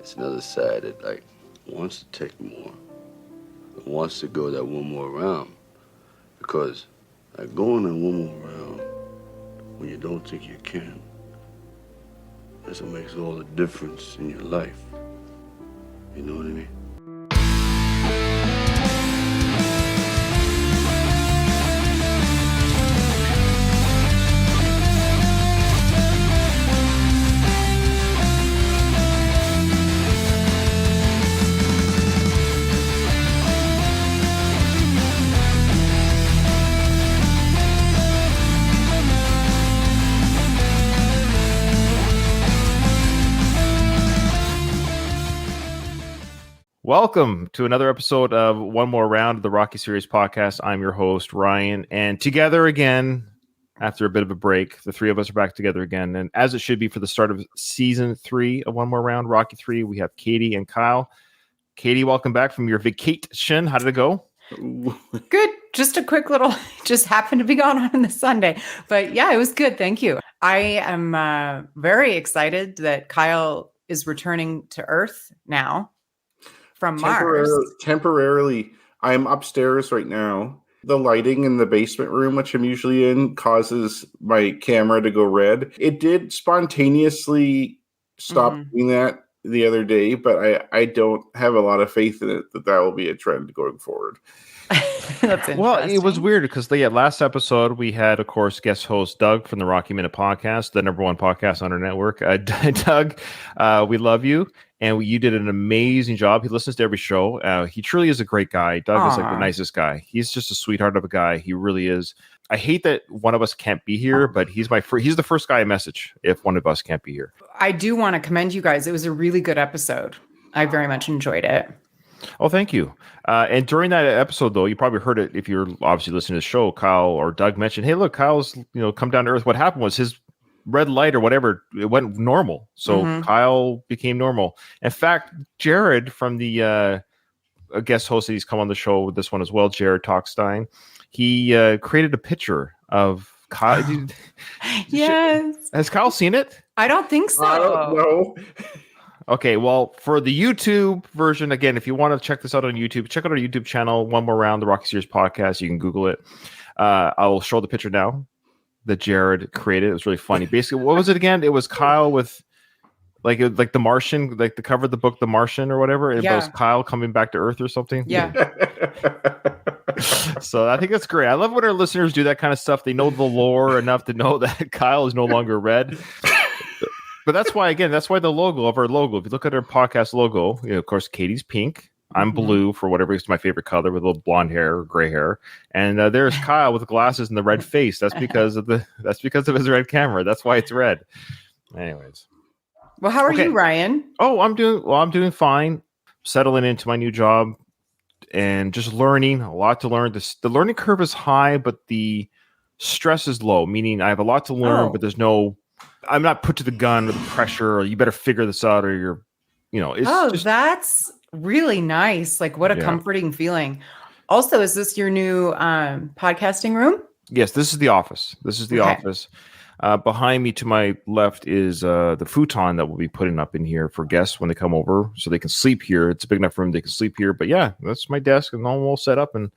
it's another side that like wants to take more, wants to go that one more round, because like going that one more round when you don't think you can, that's what makes all the difference in your life. You know what I mean? Welcome to another episode of One More Round of the Rocky Series podcast. I'm your host, Ryan, and together again, after a bit of a break, the three of us are back together again, and as it should be for the start of season 3 of One More Round, Rocky 3, we have Katie and Kyle. Katie, welcome back from your vacation. How did it go? Good. Just a quick little, just happened to be gone on this Sunday. But yeah, it was good. Thank you. I am very excited that Kyle is returning to Earth now from Mars. Temporarily, I'm upstairs right now. The lighting in the basement room, which I'm usually in, causes my camera to go red. It did spontaneously stop doing that the other day, but I don't have a lot of faith in it that will be a trend going forward. That's well, it was weird because last episode we had, of course, guest host Doug from the Rocky Minute Podcast, the number one podcast on our network. Doug, we love you, and you did an amazing job. He listens to every show. He truly is a great guy. Doug is like the nicest guy. He's just a sweetheart of a guy. He really is. I hate that one of us can't be here, but he's the first guy I message if one of us can't be here. I do want to commend you guys. It was a really good episode. I very much enjoyed it. Oh, thank you. And during that episode, though, you probably heard it if you're obviously listening to the show. Kyle or Doug mentioned, "Hey, look, Kyle's come down to Earth." What happened was his red light or whatever, it went normal. So Kyle became normal. In fact, Jared from the guest host that he's come on the show with this one as well, Jared Talkstein, he created a picture of Kyle. Yes. Has Kyle seen it? I don't think so. I don't know. Okay, well, for the YouTube version, again, if you want to check this out on YouTube, check out our YouTube channel, One More Round, the Rocky Series podcast. You can Google it. I'll show the picture now that Jared created. It was really funny. Basically, what was it again? It was Kyle with like The Martian, like the cover of the book, The Martian or whatever. It was Kyle coming back to Earth or something. Yeah. So I think that's great. I love when our listeners do that kind of stuff. They know the lore enough to know that Kyle is no longer red. But that's why the logo of our logo, if you look at our podcast logo, of course, Katie's pink. I'm blue for whatever is my favorite color with a little blonde hair or gray hair. And there's Kyle with the glasses and the red face. That's because of his red camera. That's why it's red. Anyways. Well, how are you, Ryan? Oh, I'm doing fine. Settling into my new job and just learning, a lot to learn. The learning curve is high, but the stress is low, meaning I have a lot to learn, but I'm not put to the gun with the pressure, or you better figure this out, or you're, it's that's really nice. Like, what a comforting feeling. Also, is this your new podcasting room? Yes, this is the office. Office. Behind me to my left is the futon that we'll be putting up in here for guests when they come over, so they can sleep here. It's a big enough room they can sleep here. But yeah, that's my desk and all set up, and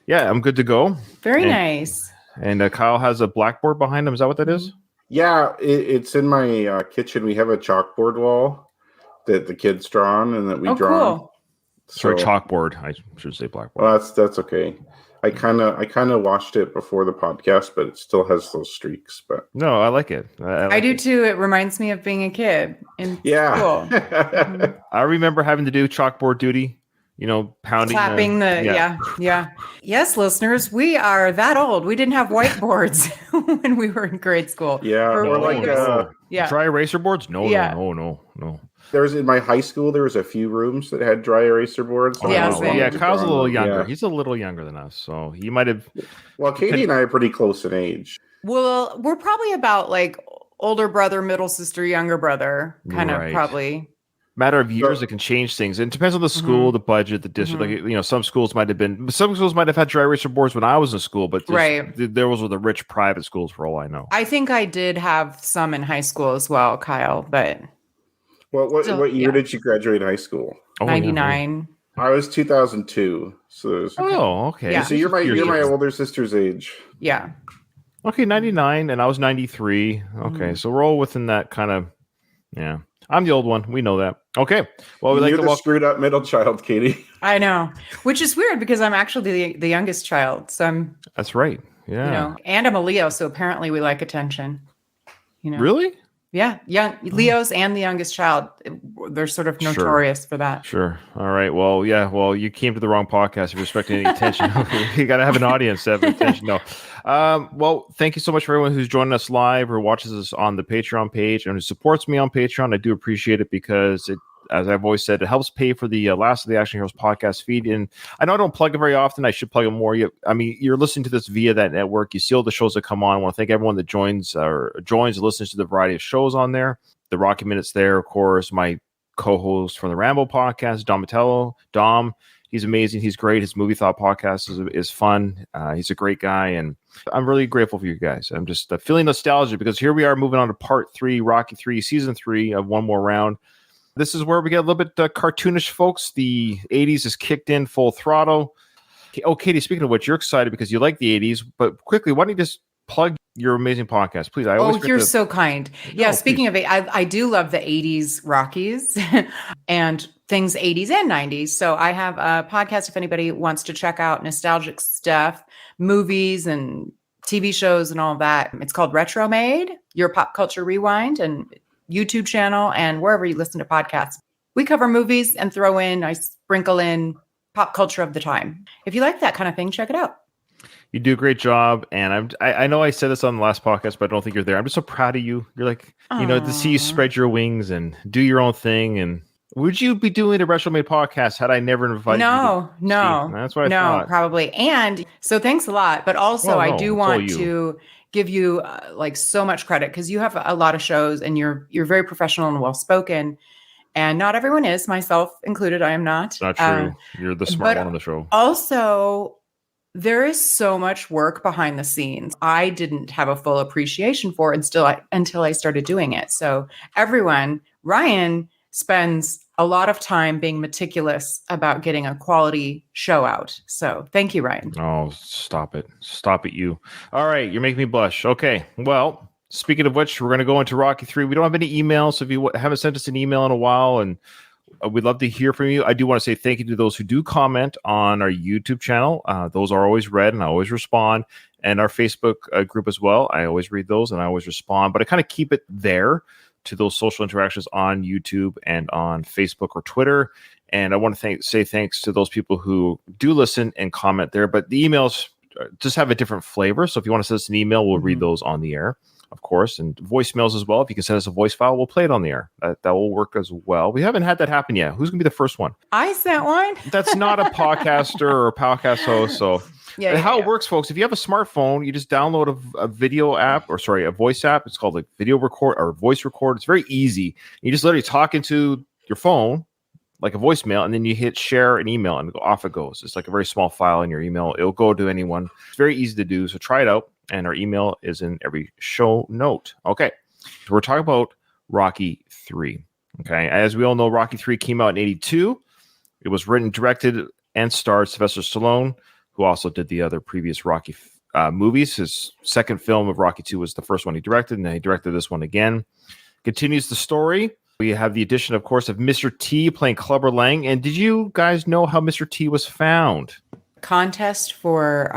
yeah, I'm good to go. Very nice. And Kyle has a blackboard behind him. Is that what that is? Yeah, it's in my kitchen. We have a chalkboard wall that the kids draw on and that we draw. Cool. Sorry, chalkboard. I should say blackboard. Well, that's okay. I kind of washed it before the podcast, but it still has those streaks. But no, I like it. I do too. It reminds me of being a kid in school. I remember having to do chalkboard duty. Pounding, clapping Yes, listeners, we are that old. We didn't have whiteboards when we were in grade school. Yeah, or like dry eraser boards. No. There's in my high school. There was a few rooms that had dry eraser boards. Kyle's a little younger. Yeah. He's a little younger than us, so he might have. Well, Katie and I are pretty close in age. Well, we're probably about like older brother, middle sister, younger brother, kind of probably. Matter of years, it can change things. It depends on the school, the budget, the district. Like, some schools might have had dry eraser boards when I was in school, but there was the rich private schools for all I know. I think I did have some in high school as well, Kyle, but What year yeah. did you graduate high school? Oh, yeah, 99. I was 2002. So there's- Oh, okay. Yeah. so you're my Years. older sister's age. Yeah. Okay, 99, and I was 93. Okay, so we're all within that kind of, yeah. I'm the old one. We know that. Okay. Well, we'd like You're to the welcome. screwed up middle child, Katie. I know, which is weird because I'm actually the youngest child. So I'm, That's right. Yeah. you know, and I'm a Leo. So apparently we like attention. You know, Really? Yeah, young Leos and the youngest child, they're sort of Sure. notorious for that. Sure. All right. Well, yeah. Well, you came to the wrong podcast if you're expecting any attention. You got to have an audience to have attention. No. Well, thank you so much for everyone who's joining us live or watches us on the Patreon page and who supports me on Patreon. I do appreciate it because it, as I've always said, it helps pay for the Last of the Action Heroes podcast feed. And I know I don't plug it very often. I should plug it more. I mean, you're listening to this via that network. You see all the shows that come on. I want to thank everyone that joins and listens to the variety of shows on there. The Rocky Minutes there, of course, my co-host from the Rambo podcast, Dom Matello. Dom, he's amazing. He's great. His Movie Thought podcast is fun. He's a great guy. And I'm really grateful for you guys. I'm just feeling nostalgic because here we are moving on to part 3, Rocky 3, season 3 of One More Round. This is where we get a little bit cartoonish, folks. The 80s is kicked in full throttle. Oh, Katie, speaking of which, you're excited because you like the 80s, but quickly, why don't you just plug your amazing podcast, please? You're so kind. No, Yeah, speaking of it, I do love the 80s Rockies and things 80s and 90s. So I have a podcast if anybody wants to check out nostalgic stuff, movies and TV shows and all that. It's called Retro Made, your pop culture rewind, and YouTube channel and wherever you listen to podcasts. We cover movies and I sprinkle in pop culture of the time. If you like that kind of thing, check it out. You do a great job, and I know I said this on the last podcast, but I don't think you're there. I'm just so proud of you. You're like, to see you spread your wings and do your own thing. And would you be doing a Retro Made podcast had I never invited you? No. That's what I thought. Probably. And so thanks a lot. But also, I do want to give you so much credit because you have a lot of shows and you're very professional and well spoken. And not everyone is, myself included. I am not. Not true. You're the smart one on the show. Also, there is so much work behind the scenes. I didn't have a full appreciation for it until I started doing it. So Ryan spends a lot of time being meticulous about getting a quality show out. So thank you, Ryan. Oh, stop it. Stop it, you. All right. You're making me blush. Okay. Well, speaking of which, we're going to go into Rocky 3. We don't have any emails. So if you haven't sent us an email in a while, and we'd love to hear from you. I do want to say thank you to those who do comment on our YouTube channel. Those are always read and I always respond. And our Facebook group as well. I always read those and I always respond. But I kind of keep it there to those social interactions on YouTube and on Facebook or Twitter. And I want to say thanks to those people who do listen and comment there. But the emails just have a different flavor. So if you want to send us an email, we'll read those on the air, of course, and voicemails as well. If you can send us a voice file, we'll play it on the air. That will work as well. We haven't had that happen yet. Who's going to be the first one? I sent one. That's not a podcaster or a podcast host. So it works, folks. If you have a smartphone, you just download a video app a voice app. It's called video record or voice record. It's very easy. You just literally talk into your phone like a voicemail, and then you hit share an email and off it goes. It's like a very small file in your email. It'll go to anyone. It's very easy to do. So try it out. And our email is in every show note. Okay. So we're talking about Rocky 3. Okay. As we all know, Rocky 3 came out in 1982. It was written, directed, and starred Sylvester Stallone, who also did the other previous Rocky movies. His second film of Rocky 2 was the first one he directed, and then he directed this one again. Continues the story. We have the addition, of course, of Mr. T playing Clubber Lang. And did you guys know how Mr. T was found? Contest for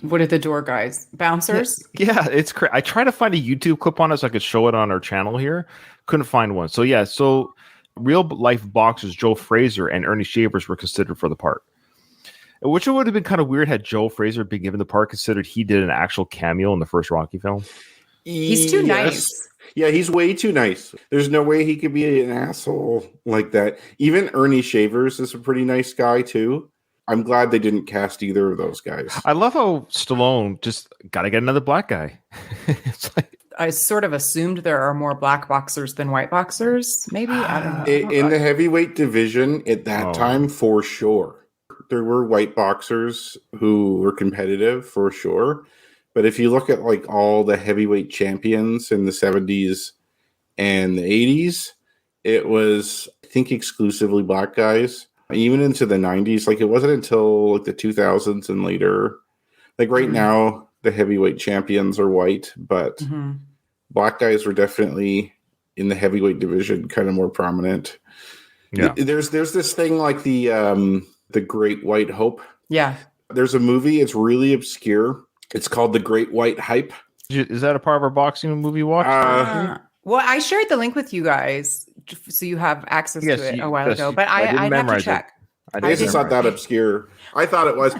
what are the door guys? Bouncers? Yeah, it's crazy. I tried to find a YouTube clip on it so I could show it on our channel here. Couldn't find one. So real life boxers Joe Frazier and Ernie Shavers were considered for the part. Which would have been kind of weird had Joe Frazier been given the part, considered he did an actual cameo in the first Rocky film. He's too nice. Yeah, he's way too nice. There's no way he could be an asshole like that. Even Ernie Shavers is a pretty nice guy, too. I'm glad they didn't cast either of those guys. I love how Stallone just got to get another black guy. It's like, I sort of assumed there are more black boxers than white boxers. Maybe. I don't know. In the heavyweight division at that time, for sure. There were white boxers who were competitive, for sure. But if you look at all the heavyweight champions in the 70s and the 80s, it was, I think, exclusively black guys. Even into the 90s. Like, it wasn't until like the 2000s and later. Like right now, the heavyweight champions are white, but black guys were definitely in the heavyweight division kind of more prominent. Yeah. There's this thing like the Great White Hope. Yeah. There's a movie, it's really obscure. It's called The Great White Hype. Is that a part of our boxing movie watch? Well, I shared the link with you guys, so you have access to it a while ago. But I didn't I'd have to memorize it. check. It's not that obscure. I thought it was.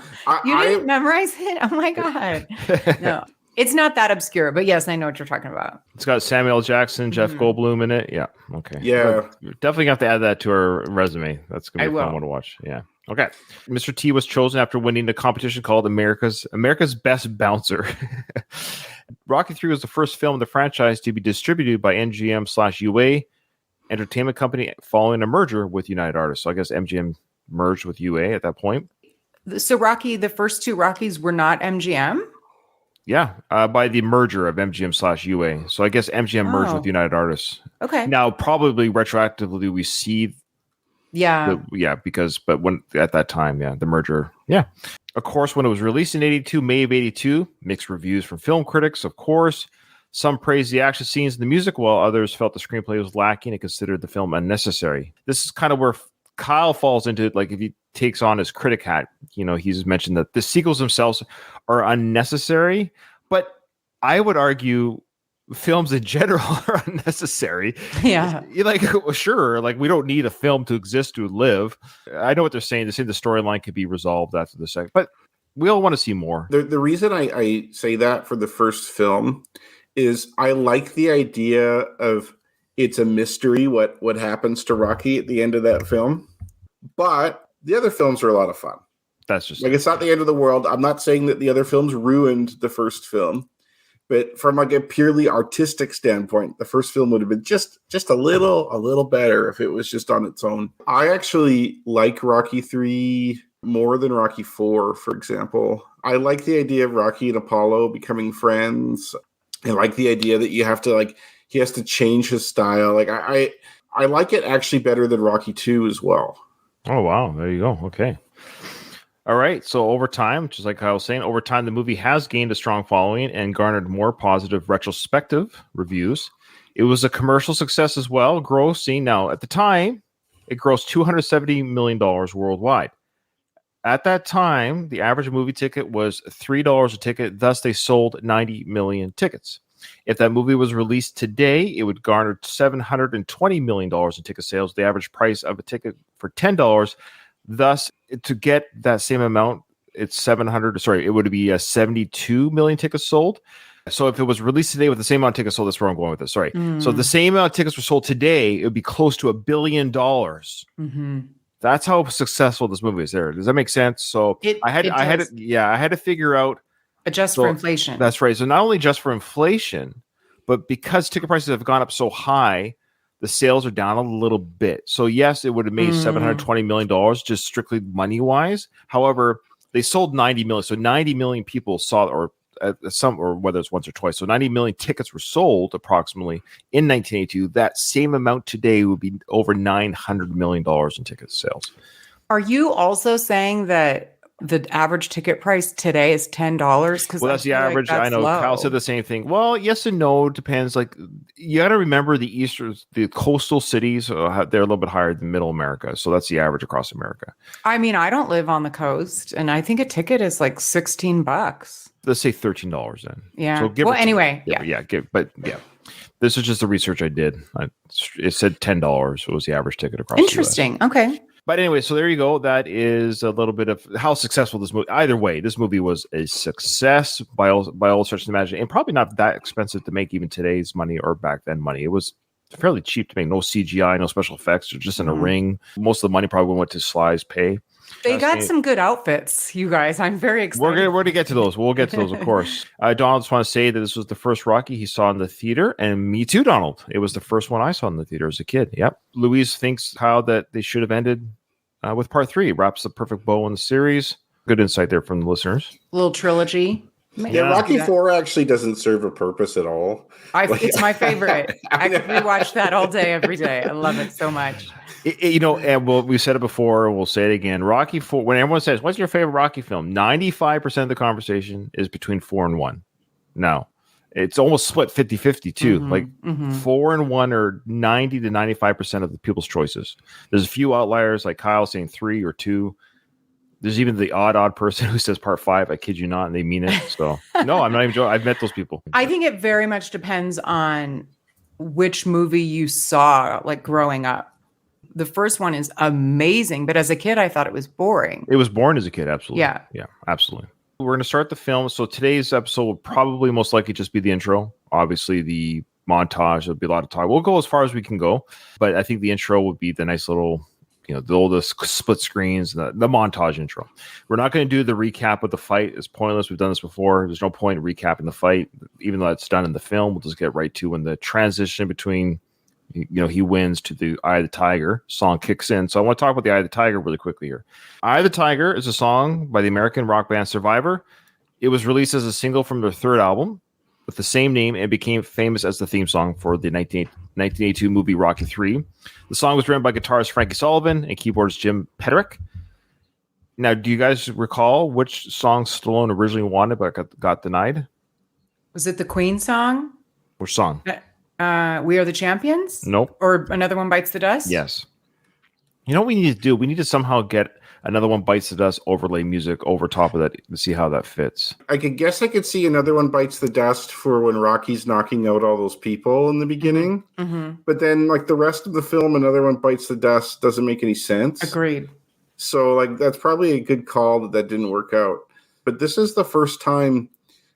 You didn't memorize it? Oh my god! No, it's not that obscure. But yes, I know what you're talking about. It's got Samuel L. Jackson, Jeff Goldblum in it. Yeah. Okay. Yeah. But definitely have to add that to our resume. That's gonna be a fun one to watch. Yeah. Okay. Mr. T was chosen after winning the competition called America's Best Bouncer. Rocky III was the first film in the franchise to be distributed by MGM/UA Entertainment Company following a merger with United Artists. So I guess MGM merged with UA at that point. So the first two Rockies were not MGM? Yeah, by the merger of MGM/UA. So I guess MGM merged with United Artists. Okay. Now, probably retroactively, we see. But when at that time, the merger. Yeah. Of course, when it was released in May of 82, mixed reviews from film critics, of course. Some praised the action scenes and the music, while others felt the screenplay was lacking and considered the film unnecessary. This is kind of where Kyle falls into it. Like, if he takes on his critic hat, he's mentioned that the sequels themselves are unnecessary, but I would argue films in general are unnecessary. Yeah. You're like, sure, like, we don't need a film to exist to live. I know what they're saying. They say the storyline could be resolved after the second, but we all want to see more. The reason I say that for the first film is I like the idea of it's a mystery what happens to Rocky at the end of that film. But the other films are a lot of fun. That's just like, it's not the end of the world. I'm not saying that the other films ruined the first film, but from like a purely artistic standpoint, the first film would have been just a little better if it was just on its own. I actually like Rocky 3 more than Rocky 4, for example. I like the idea of Rocky and Apollo becoming friends. I like the idea that you have to, like, he has to change his style. Like, I like it actually better than Rocky 2 as well. Oh, wow. There you go. Okay. All right. So over time, just like I was saying, over time, the movie has gained a strong following and garnered more positive retrospective reviews. It was a commercial success as well, grossing. Now, at the time, it grossed $270 million worldwide. At that time, the average movie ticket was $3 a ticket. Thus, they sold 90 million tickets. If that movie was released today, it would garner $720 million in ticket sales. The average price of a ticket for $10. Thus, to get that same amount, it would be 72 million tickets sold. So if it was released today with the same amount of tickets sold, that's where I'm going with this. Sorry. So the same amount of tickets were sold today, it would be close to $1 billion. Mm-hmm. That's how successful this movie is. There, does that make sense? So I had to figure out adjust for inflation. That's right. So not only just for inflation, but because ticket prices have gone up so high, the sales are down a little bit. So yes, it would have made $720 million just strictly money wise. However, they sold 90 million. So 90 million people saw, or whether it's once or twice. So 90 million tickets were sold approximately in 1982. That same amount today would be over $900 million in ticket sales. Are you also saying that the average ticket price today is $10? Because that's the average. Like, I know low. Kyle said the same thing. Well, yes and no. It depends. Like, you got to remember the coastal cities, they're a little bit higher than middle America. So that's the average across America. I mean, I don't live on the coast, and I think a ticket is like $16. Let's say $13 then. Yeah. So anyway. This is just the research I did. It said $10 was the average ticket across. Interesting. The US. Okay. But anyway, so there you go. That is a little bit of how successful this movie. Either way, this movie was a success by all stretches of imagination, and probably not that expensive to make even today's money or back then money. It was fairly cheap to make. No CGI, no special effects, just in a ring. Most of the money probably went to Sly's pay. They got some good outfits, you guys. I'm very excited. We're going to get to those. We'll get to those, of course. Donald just want to say that this was the first Rocky he saw in the theater, and me too, Donald. It was the first one I saw in the theater as a kid. Yep. Louise thinks how that they should have ended with part 3. Wraps the perfect bow in the series. Good insight there from the listeners. Little trilogy. Yeah, Rocky Four actually doesn't serve a purpose at all. It's my favorite. I could rewatch that all day, every day. I love it so much. And we said it before, we'll say it again. Rocky Four. When everyone says, "What's your favorite Rocky film?" 95% of the conversation is between 4 and 1. Now, it's almost split 50-50 too. Mm-hmm, 4 and 1 are 90 to 95% of the people's choices. There's a few outliers, like Kyle saying 3 or 2. There's even the odd person who says part 5. I kid you not, and they mean it. So no, I'm not even joking. I've met those people. I think it very much depends on which movie you saw, like growing up. The first one is amazing, but as a kid, I thought it was boring. It was boring as a kid, absolutely. Yeah, absolutely. We're going to start the film. So today's episode will probably most likely just be the intro. Obviously, the montage. There'll be a lot of talk. We'll go as far as we can go, but I think the intro would be the nice little, the split screens, the montage intro. We're not going to do the recap of the fight. It's pointless. We've done this before. There's no point in recapping the fight, even though it's done in the film. We'll just get right to when the transition between, he wins to the Eye of the Tiger song kicks in. So I want to talk about the Eye of the Tiger really quickly here. Eye of the Tiger is a song by the American rock band Survivor. It was released as a single from their third album with the same name and became famous as the theme song for the 1982 movie Rocky III. The song was written by guitarist Frankie Sullivan and keyboardist Jim Petterick. Now, do you guys recall which song Stallone originally wanted but got denied? Was it the Queen song? Which song? We Are the Champions? Nope. Or Another One Bites the Dust? Yes. You know what we need to do? We need to somehow get Another One Bites the Dust overlay music over top of that to see how that fits. I could see Another One Bites the Dust for when Rocky's knocking out all those people in the beginning. Mm-hmm. But then, the rest of the film, Another One Bites the Dust doesn't make any sense. Agreed. So, that's probably a good call that didn't work out. But this is the first time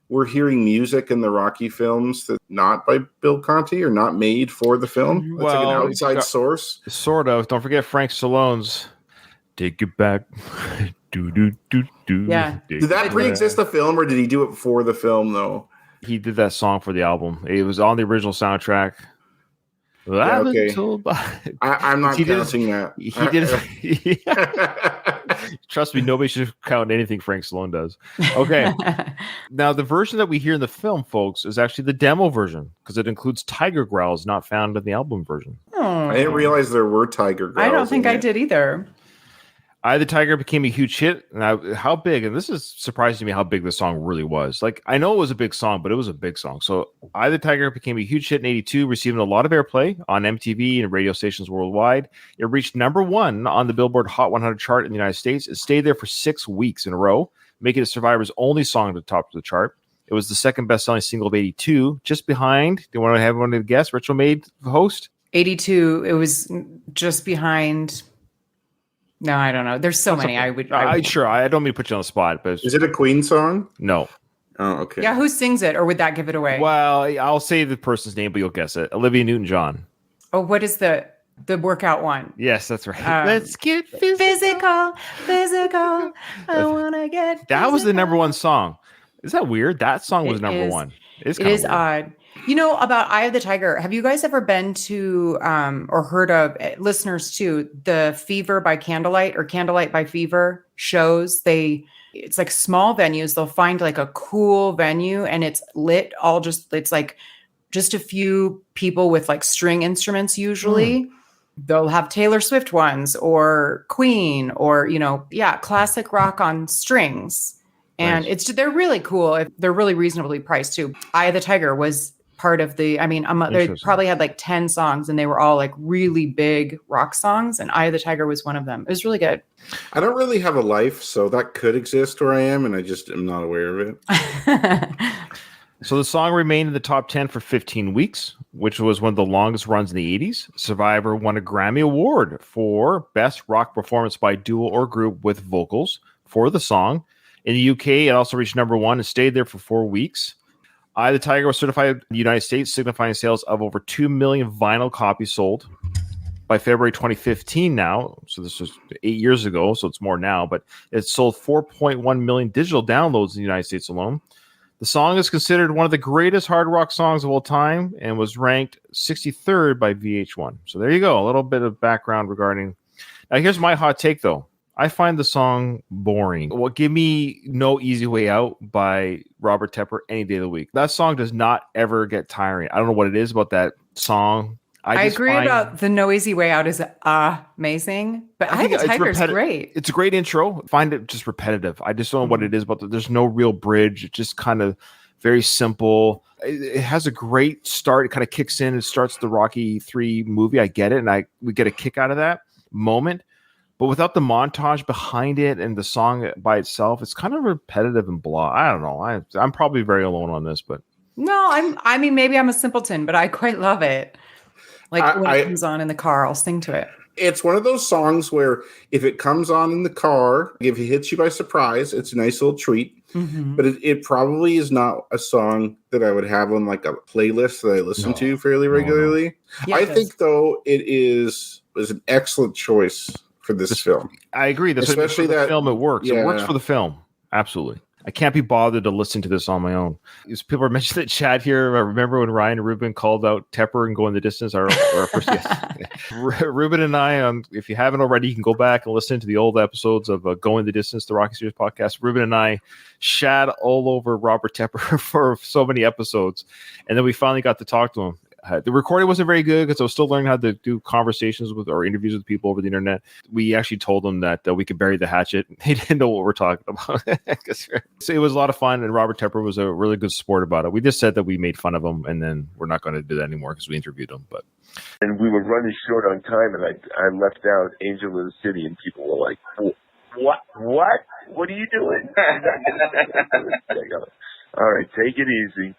we're hearing music in the Rocky films that's not by Bill Conti or not made for the film. It's an outside source. Sort of. Don't forget Frank Stallone's Take It Back. Do. Yeah. Did that pre-exist the film, or did he do it for the film, though? He did that song for the album. It was on the original soundtrack. Yeah, okay. I'm not counting that. He did. Trust me, nobody should count anything Frank Stallone does. Okay. Now, the version that we hear in the film, folks, is actually the demo version because it includes tiger growls not found in the album version. Oh. I didn't realize there were tiger growls. I don't think I did either. Eye of the Tiger became a huge hit. Now, how big? And this is surprising to me how big this song really was. I know it was a big song, but it was a big song. So Eye of the Tiger became a huge hit in 82, receiving a lot of airplay on MTV and radio stations worldwide. It reached number 1 on the Billboard Hot 100 chart in the United States. It stayed there for 6 weeks in a row, making it Survivor's only song to the top of the chart. It was the second best-selling single of 82, just behind, do you want to have one to guess? Rachel Maid, the host? 82, it was just behind... No, I don't know. There's so many. Sure. I don't mean to put you on the spot, but is it a Queen song? No. Oh, okay. Yeah, who sings it, or would that give it away? Well, I'll say the person's name, but you'll guess it. Olivia Newton-John. Oh, what is the workout one? Yes, that's right. Let's get physical. I wanna get. That physical. Was the number 1 song. Is that weird? That song was number 1. It is odd. About Eye of the Tiger, have you guys ever been to or heard of, listeners too, the Fever by Candlelight or Candlelight by Fever shows? It's like small venues. They'll find a cool venue and it's lit it's just a few people with string instruments usually. They'll have Taylor Swift ones or Queen or, classic rock on strings. And nice. They're really cool. They're really reasonably priced too. Eye of the Tiger was part of they probably had 10 songs and they were all really big rock songs, and Eye of the Tiger was one of them. It was really good. I don't really have a life, so that could exist where I am, and I just am not aware of it. So the song remained in the top 10 for 15 weeks, which was one of the longest runs in the 80s. Survivor won a Grammy Award for Best Rock Performance by Duo or Group with Vocals for the song. In the UK, it also reached number 1 and stayed there for 4 weeks. Eye of the Tiger was certified in the United States, signifying sales of over 2 million vinyl copies sold. By February 2015 now, so this was 8 years ago, so it's more now, but it sold 4.1 million digital downloads in the United States alone. The song is considered one of the greatest hard rock songs of all time and was ranked 63rd by VH1. So there you go, a little bit of background regarding... Now here's my hot take, though. I find the song boring. Well, Give Me No Easy Way Out by Robert Tepper any day of the week. That song does not ever get tiring. I don't know what it is about that song. I agree about the No Easy Way Out is amazing, but Eye of the Tiger is great. It's a great intro. Find it just repetitive. I just don't know what it is about there's no real bridge. It's just kind of very simple. It has a great start. It kind of kicks in. It starts the Rocky 3 movie. I get it, and we get a kick out of that moment. But without the montage behind it and the song by itself, it's kind of repetitive and blah. I don't know. I'm probably very alone on this, but no, I mean, maybe I'm a simpleton, but I quite love it. Like when it comes on in the car, I'll sing to it. It's one of those songs where if it comes on in the car, if it hits you by surprise, it's a nice little treat. Mm-hmm. But it probably is not a song that I would have on like a playlist that I listen to fairly regularly. Yeah, I think, though, was an excellent choice for this film. I agree. Especially that film, it works. Yeah. It works for the film. Absolutely. I can't be bothered to listen to this on my own. As people are mentioning the chat here, I remember when Ryan and Ruben called out Tepper and Going the Distance. Our first Ruben and I, if you haven't already, you can go back and listen to the old episodes of Going the Distance, the Rocky Series podcast. Ruben and I shat all over Robert Tepper for so many episodes. And then we finally got to talk to him. The recording wasn't very good because I was still learning how to do conversations with or interviews with people over the internet. We actually told them that we could bury the hatchet. They didn't know what we're talking about. So it was a lot of fun, and Robert Tepper was a really good sport about it. We just said that we made fun of him, and then we're not going to do that anymore because we interviewed him. And we were running short on time, and I left out Angel of the City, and people were like, What are you doing? All right, take it easy.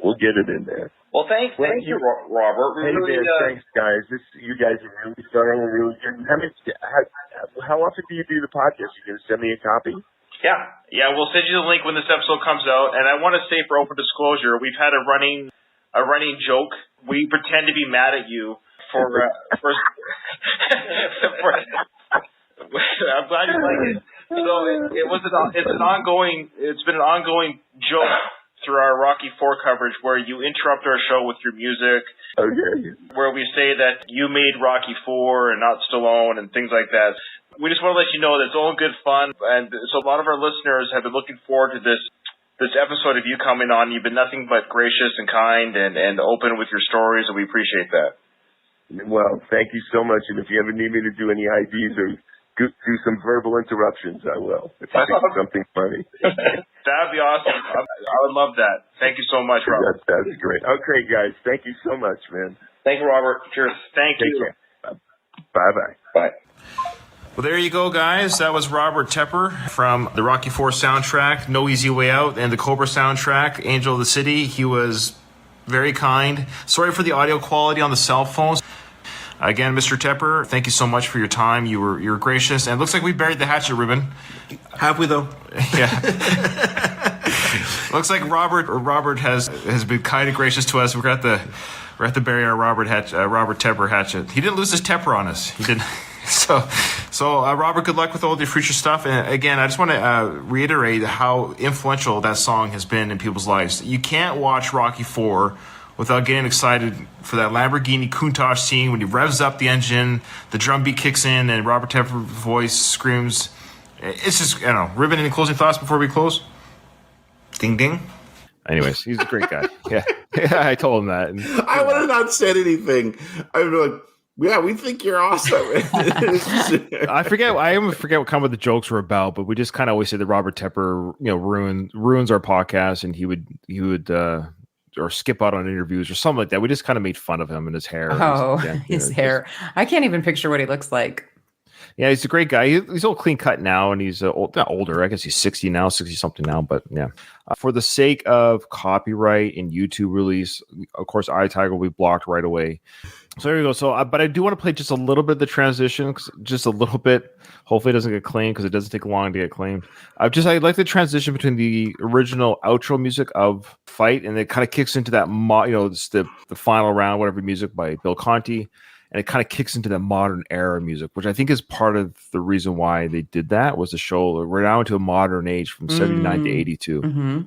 We'll get it in there. Well, thank you, Robert. Hey, really, thanks, guys. You guys are really thorough and really good. How often do you do the podcast? You going to send me a copy? Yeah. We'll send you the link when this episode comes out. And I want to say, for open disclosure, we've had a running joke. We pretend to be mad at you for I'm glad you like it. So it's been an ongoing joke through our Rocky IV coverage where you interrupt our show with your music. Okay. Where we say that you made Rocky IV and not Stallone and things like that. We just want to let you know that it's all good fun, and so a lot of our listeners have been looking forward to this episode of you coming on. You've been nothing but gracious and kind and open with your stories, and we appreciate that. Well, thank you so much, and if you ever need me to do any IDs or do some verbal interruptions, I will. If I think of something funny. That'd be awesome. I would love that. Thank you so much, Robert. That'd be great. Okay, guys. Thank you so much, man. Thank you, Robert. Cheers. Thank you. Bye-bye. Bye. Well, there you go, guys. That was Robert Tepper from the Rocky IV soundtrack, No Easy Way Out, and the Cobra soundtrack, Angel of the City. He was very kind. Sorry for the audio quality on the cell phones. Again, Mr. Tepper, thank you so much for your time. You were gracious, and it looks like we buried the hatchet, Ruben. Have we though? Yeah. Looks like Robert has been kind and gracious to us. We're at the bury our Robert Tepper hatchet. He didn't lose his Tepper on us. He didn't. So Robert, good luck with all your future stuff. And again, I just want to reiterate how influential that song has been in people's lives. You can't watch Rocky IV without getting excited for that Lamborghini Countach scene when he revs up the engine, the drum beat kicks in, and Robert Tepper's voice screams. It's just, I don't know. Ruben, any closing thoughts before we close? Ding, ding. Anyways, he's a great guy. Yeah, I told him that. And, I would have not said anything. I would be like, yeah, we think you're awesome. I forget what kind of the jokes were about, but we just kind of always say that Robert Tepper, ruins our podcast, and he would or skip out on interviews or something like that. We just kind of made fun of him and his hair. His hair. I can't even picture what he looks like. Yeah, he's a great guy. He's all clean cut now, and he's not older. I guess he's 60 now, 60 something now. But yeah, for the sake of copyright and YouTube release, of course, iTiger will be blocked right away. So there you go. So, but I do want to play just a little bit of the transition, just a little bit. Hopefully, it doesn't get claimed because it doesn't take long to get claimed. I like the transition between the original outro music of Fight, and it kind of kicks into that, it's the final round, whatever music by Bill Conti, and it kind of kicks into that modern era music, which I think is part of the reason why they did that. Was to show we're now into a modern age from 79 to 82. Mm-hmm.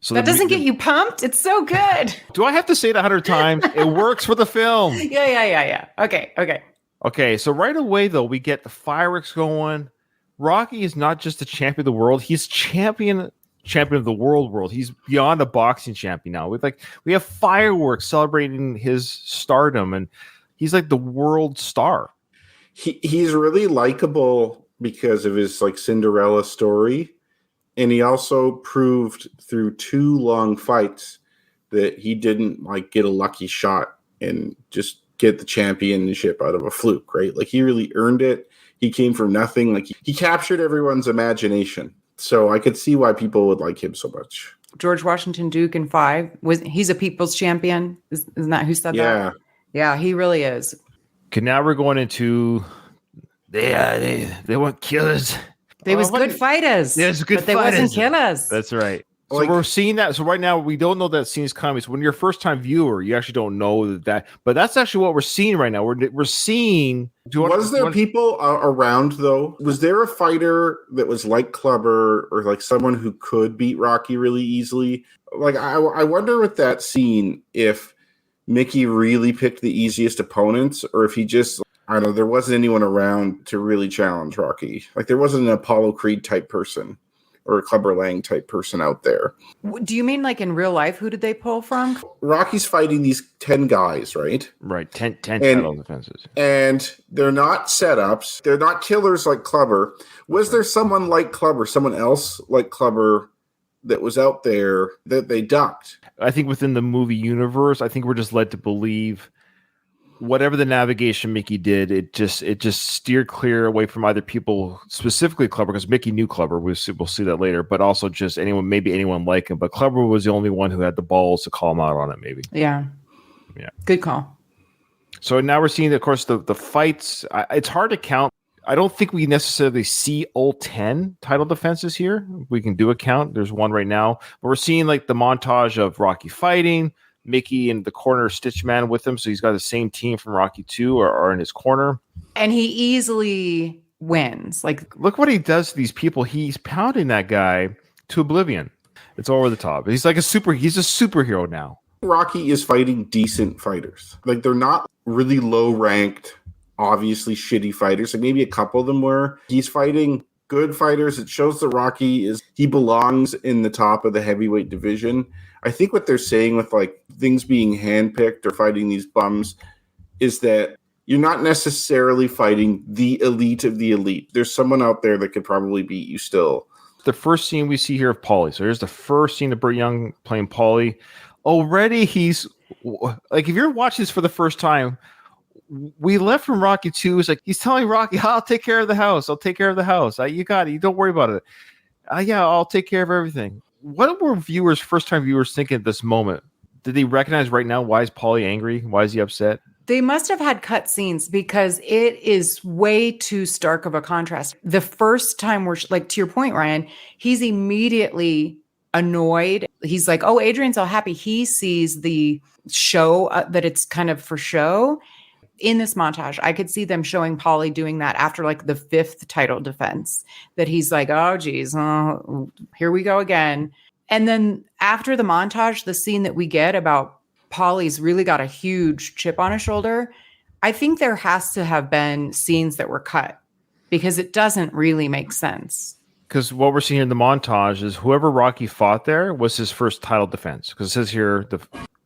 So that doesn't get you pumped? It's so good. Do I have to say it 100 times? It works for the film. Yeah. Okay. Okay, so right away though, we get the fireworks going. Rocky is not just a champion of the world; he's champion of the world. He's beyond a boxing champion now. We have fireworks celebrating his stardom, and he's like the world star. He's really likable because of his like Cinderella story, and he also proved through 2 long fights that he didn't like get a lucky shot and just get the championship out of a fluke, right? Like he really earned it. He came from nothing. Like he captured everyone's imagination. So I could see why people would like him so much. George Washington Duke in 5 he's a people's champion. Isn't that who said that? Yeah, he really is. Okay, now we're going into they weren't killers. They was good fighters. They was good but they fighters. wasn't killers. That's right. So Like- we're seeing that. So right now we don't know that scene's coming. So when you're a first time viewer, you actually don't know that. But that's actually what we're seeing right now. We're seeing. Was there people around though? Was there a fighter that was like Clubber or like someone who could beat Rocky really easily? Like I wonder with that scene if Mickey really picked the easiest opponents or if he just, I don't know, there wasn't anyone around to really challenge Rocky. Like there wasn't an Apollo Creed type person or a Clubber Lang type person out there. Do you mean like in real life? Who did they pull from? Rocky's fighting these 10 guys, right? Right, 10 title defenses. And they're not setups. They're not killers like Clubber. Was there someone like Clubber, someone else like Clubber that was out there that they ducked? I think within the movie universe, I think we're just led to believe whatever the navigation Mickey did, it just steered clear away from either people, specifically Clubber, because Mickey knew Clubber. We'll see that later, but also just anyone like him. But Clubber was the only one who had the balls to call him out on it, maybe. Yeah. Good call. So now we're seeing, of course, the fights. It's hard to count. I don't think we necessarily see all 10 title defenses here. We can do a count. There's one right now. But we're seeing like the montage of Rocky fighting, Mickey in the corner, Stitchman with him. So he's got the same team from Rocky 2 are in his corner. And he easily wins. Like, look what he does to these people. He's pounding that guy to oblivion. It's over the top. He's a superhero now. Rocky is fighting decent fighters. Like they're not really low ranked, obviously shitty fighters. Like maybe a couple of them were. He's fighting good fighters. It shows that he belongs in the top of the heavyweight division. I think what they're saying with like things being handpicked or fighting these bums is that you're not necessarily fighting the elite of the elite. There's someone out there that could probably beat you still. The first scene we see here of Paulie. So here's the first scene of Burt Young playing Paulie. Already he's like, if you're watching this for the first time, we left from Rocky 2. It's like he's telling Rocky, I'll take care of the house. I'll take care of the house. You got it. You don't worry about it. Yeah, I'll take care of everything. What were first-time viewers thinking at this moment? Did they recognize right now why is Paulie angry? Why is he upset? They must have had cut scenes because it is way too stark of a contrast. The first time we're like, to your point, Ryan, he's immediately annoyed. He's like, oh, Adrian's all happy. He sees the show that it's kind of for show. In this montage, I could see them showing Paulie doing that after like the 5th title defense, that he's like, oh, geez, here we go again. And then after the montage, the scene that we get about Paulie's really got a huge chip on his shoulder. I think there has to have been scenes that were cut because it doesn't really make sense. Because what we're seeing in the montage is whoever Rocky fought there was his first title defense. Because it says here,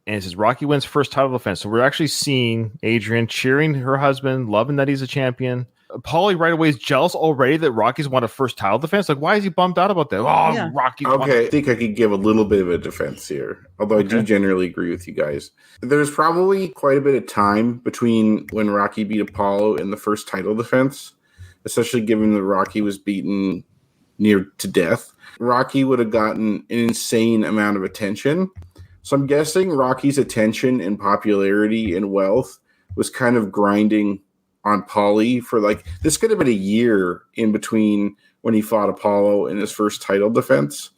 and it says Rocky wins first title defense. So we're actually seeing Adrian cheering her husband, loving that he's a champion. Paulie right away is jealous already that Rocky's won a first title defense. Like, why is he bummed out about that? Oh, yeah. Rocky. Okay, I think I could give a little bit of a defense here, although I do generally agree with you guys. There's probably quite a bit of time between when Rocky beat Apollo and the first title defense, especially given that Rocky was beaten near to death. Rocky would have gotten an insane amount of attention. So I'm guessing Rocky's attention and popularity and wealth was kind of grinding on Paulie for like, this could have been a year in between when he fought Apollo in his first title defense.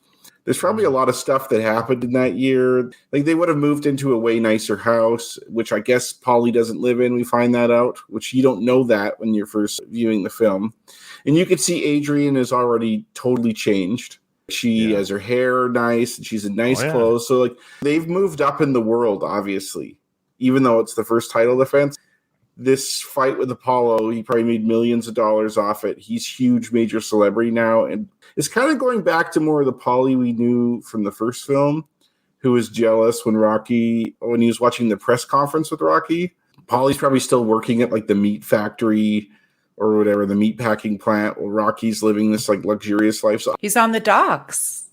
There's probably a lot of stuff that happened in that year. Like they would have moved into a way nicer house, which I guess Paulie doesn't live in. We find that out, which you don't know that when you're first viewing the film. And you could see Adrian is already totally changed. She has her hair nice and she's in nice clothes. So like they've moved up in the world, obviously, even though it's the first title defense. this fight with Apollo, he probably made millions of dollars off it. He's huge, major celebrity now. And it's kind of going back to more of the Paulie we knew from the first film, who was jealous when he was watching the press conference with Rocky. Paulie's probably still working at like the meat factory or whatever, the meat packing plant, while Rocky's living this like luxurious life. So, He's on the docks.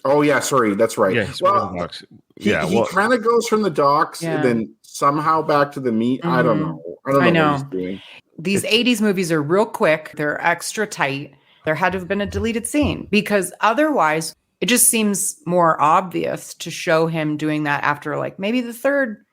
oh yeah, sorry, that's right. Yeah, he's well, he kind of goes from the docks and then somehow back to the meat. I don't know. I don't know what he's doing. These 80s movies are real quick. They're extra tight. There had to have been a deleted scene because otherwise it just seems more obvious to show him doing that after like maybe the third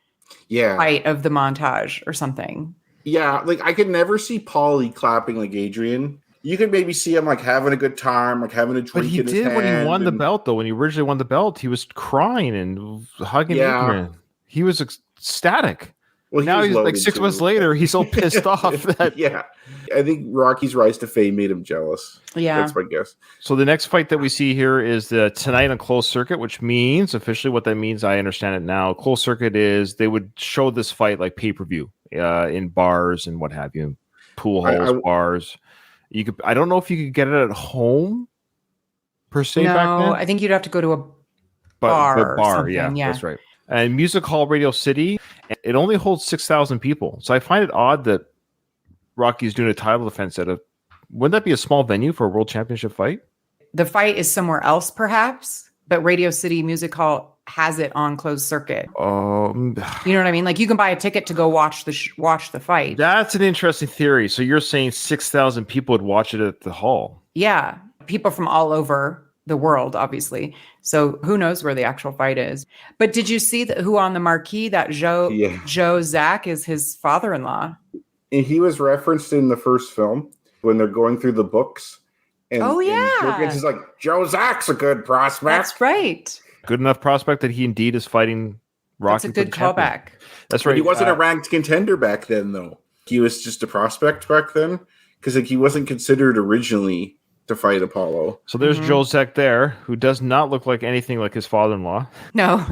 fight of the montage or something. Yeah, like I could never see Paulie clapping like Adrian. You could maybe see him like having a good time, like having a drink. But he in his did when he hand won the belt, though. When he originally won the belt, he was crying and hugging Adrian. He was ecstatic. Well, now he's like 6 months later, he's so pissed off that. Yeah, I think Rocky's rise to fame made him jealous. Yeah, that's my guess. So the next fight that we see here is the tonight on closed circuit, which means officially what that means. I understand it now. Closed circuit is they would show this fight like pay-per-view in bars and what have you, pool halls, bars. You could. I don't know if you could get it at home per se. No, back then. I think you'd have to go to a bar. Bar, yeah, that's right. And Music Hall Radio City, it only holds 6,000 people. So I find it odd that Rocky's doing a title defense at wouldn't that be a small venue for a world championship fight? The fight is somewhere else, perhaps, but Radio City Music Hall has it on closed circuit. You know what I mean? Like you can buy a ticket to go watch the fight. That's an interesting theory. So you're saying 6,000 people would watch it at the hall? Yeah, people from all over the world, obviously. So who knows where the actual fight is? But did you see who on the marquee? That Joe Zack is his father-in-law. And he was referenced in the first film when they're going through the books. And, and he's like, Joe Zack's a good prospect. That's right. Good enough prospect that he indeed is fighting Rocky. That's a good callback. That's right. But he wasn't a ranked contender back then, though. He was just a prospect back then because like, he wasn't considered originally to fight Apollo. So there's Joe Zack there, who does not look like anything like his father-in-law. No.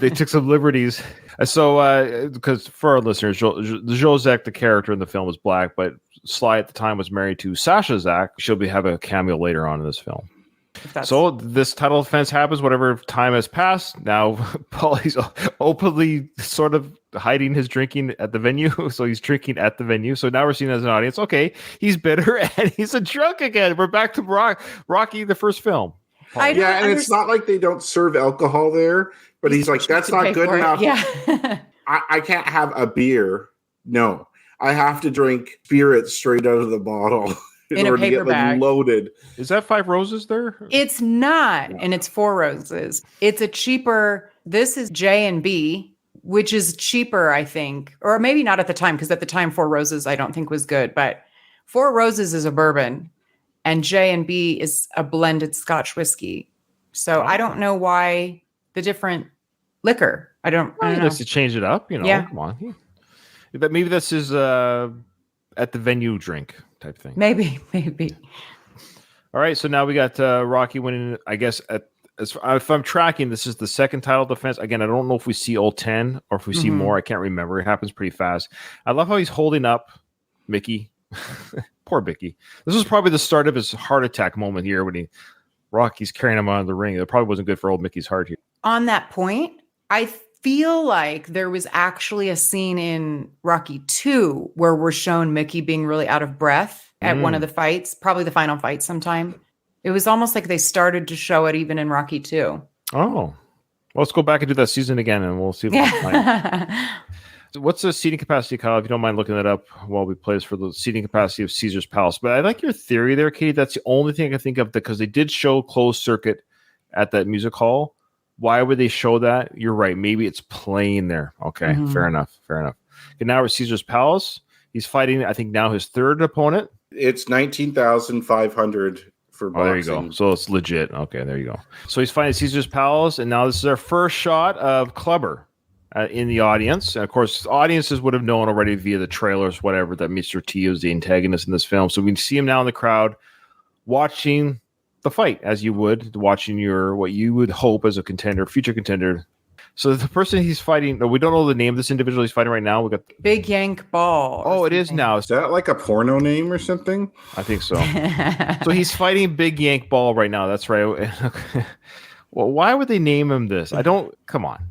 They took some liberties. So, because for our listeners, Joe Zack, the character in the film, was black, but Sly at the time was married to Sasha Zack. She'll have a cameo later on in this film. So this title defense happens, whatever time has passed. Now, Paulie's openly sort of hiding his drinking at the venue. So he's drinking at the venue. So now we're seeing as an audience, okay, he's bitter and he's a drunk again. We're back to Rocky, the first film. And it's not like they don't serve alcohol there, but he's like, that's not good enough. Yeah. I can't have a beer. No, I have to drink spirit straight out of the bottle. In a order paper to get bag. Loaded. Is that 5 Roses there? It's not, and it's 4 Roses. It's a cheaper. This is J&B, which is cheaper, I think, or maybe not at the time, because at the time 4 Roses I don't think was good. But 4 Roses is a bourbon, and J&B is a blended Scotch whiskey. So I don't know why the different liquor. I don't know. Just to change it up, Come on, maybe this is at the venue drink type thing. Maybe. All right, so now we got Rocky winning. I guess if I'm tracking, this is the second title defense. Again, I don't know if we see all 10 or if we see more. I can't remember. It happens pretty fast. I love how he's holding up Mickey. Poor Mickey. This was probably the start of his heart attack moment here when Rocky's carrying him out of the ring. It probably wasn't good for old Mickey's heart here. On that point, I feel like there was actually a scene in Rocky 2 where we're shown Mickey being really out of breath at one of the fights, probably the final fight sometime. It was almost like they started to show it even in Rocky 2. Oh, well, let's go back and do that season again and we'll see. So what's the seating capacity, Kyle? If you don't mind looking that up while we play this for the seating capacity of Caesar's Palace. But I like your theory there, Katie. That's the only thing I can think of because they did show closed circuit at that music hall. Why would they show that? You're right. Maybe it's playing there. Okay, fair enough. Okay, now we're at Caesar's Palace. He's fighting, I think, now his third opponent. It's 19,500 for boxing. Oh, there you go. So it's legit. Okay, there you go. So he's fighting Caesar's Palace, and now this is our first shot of Clubber in the audience. And of course, audiences would have known already via the trailers, whatever, that Mr. T is the antagonist in this film. So we can see him now in the crowd watching the fight as you would watching what you would hope as a future contender So the person he's fighting, no, we don't know the name of this individual he's fighting right now. We got. Big Yank Ball. Oh, it is now. Is that like a porno name or something? I think so. So he's fighting Big Yank Ball right now. That's right. Well, why would they name him this? I don't. Come on.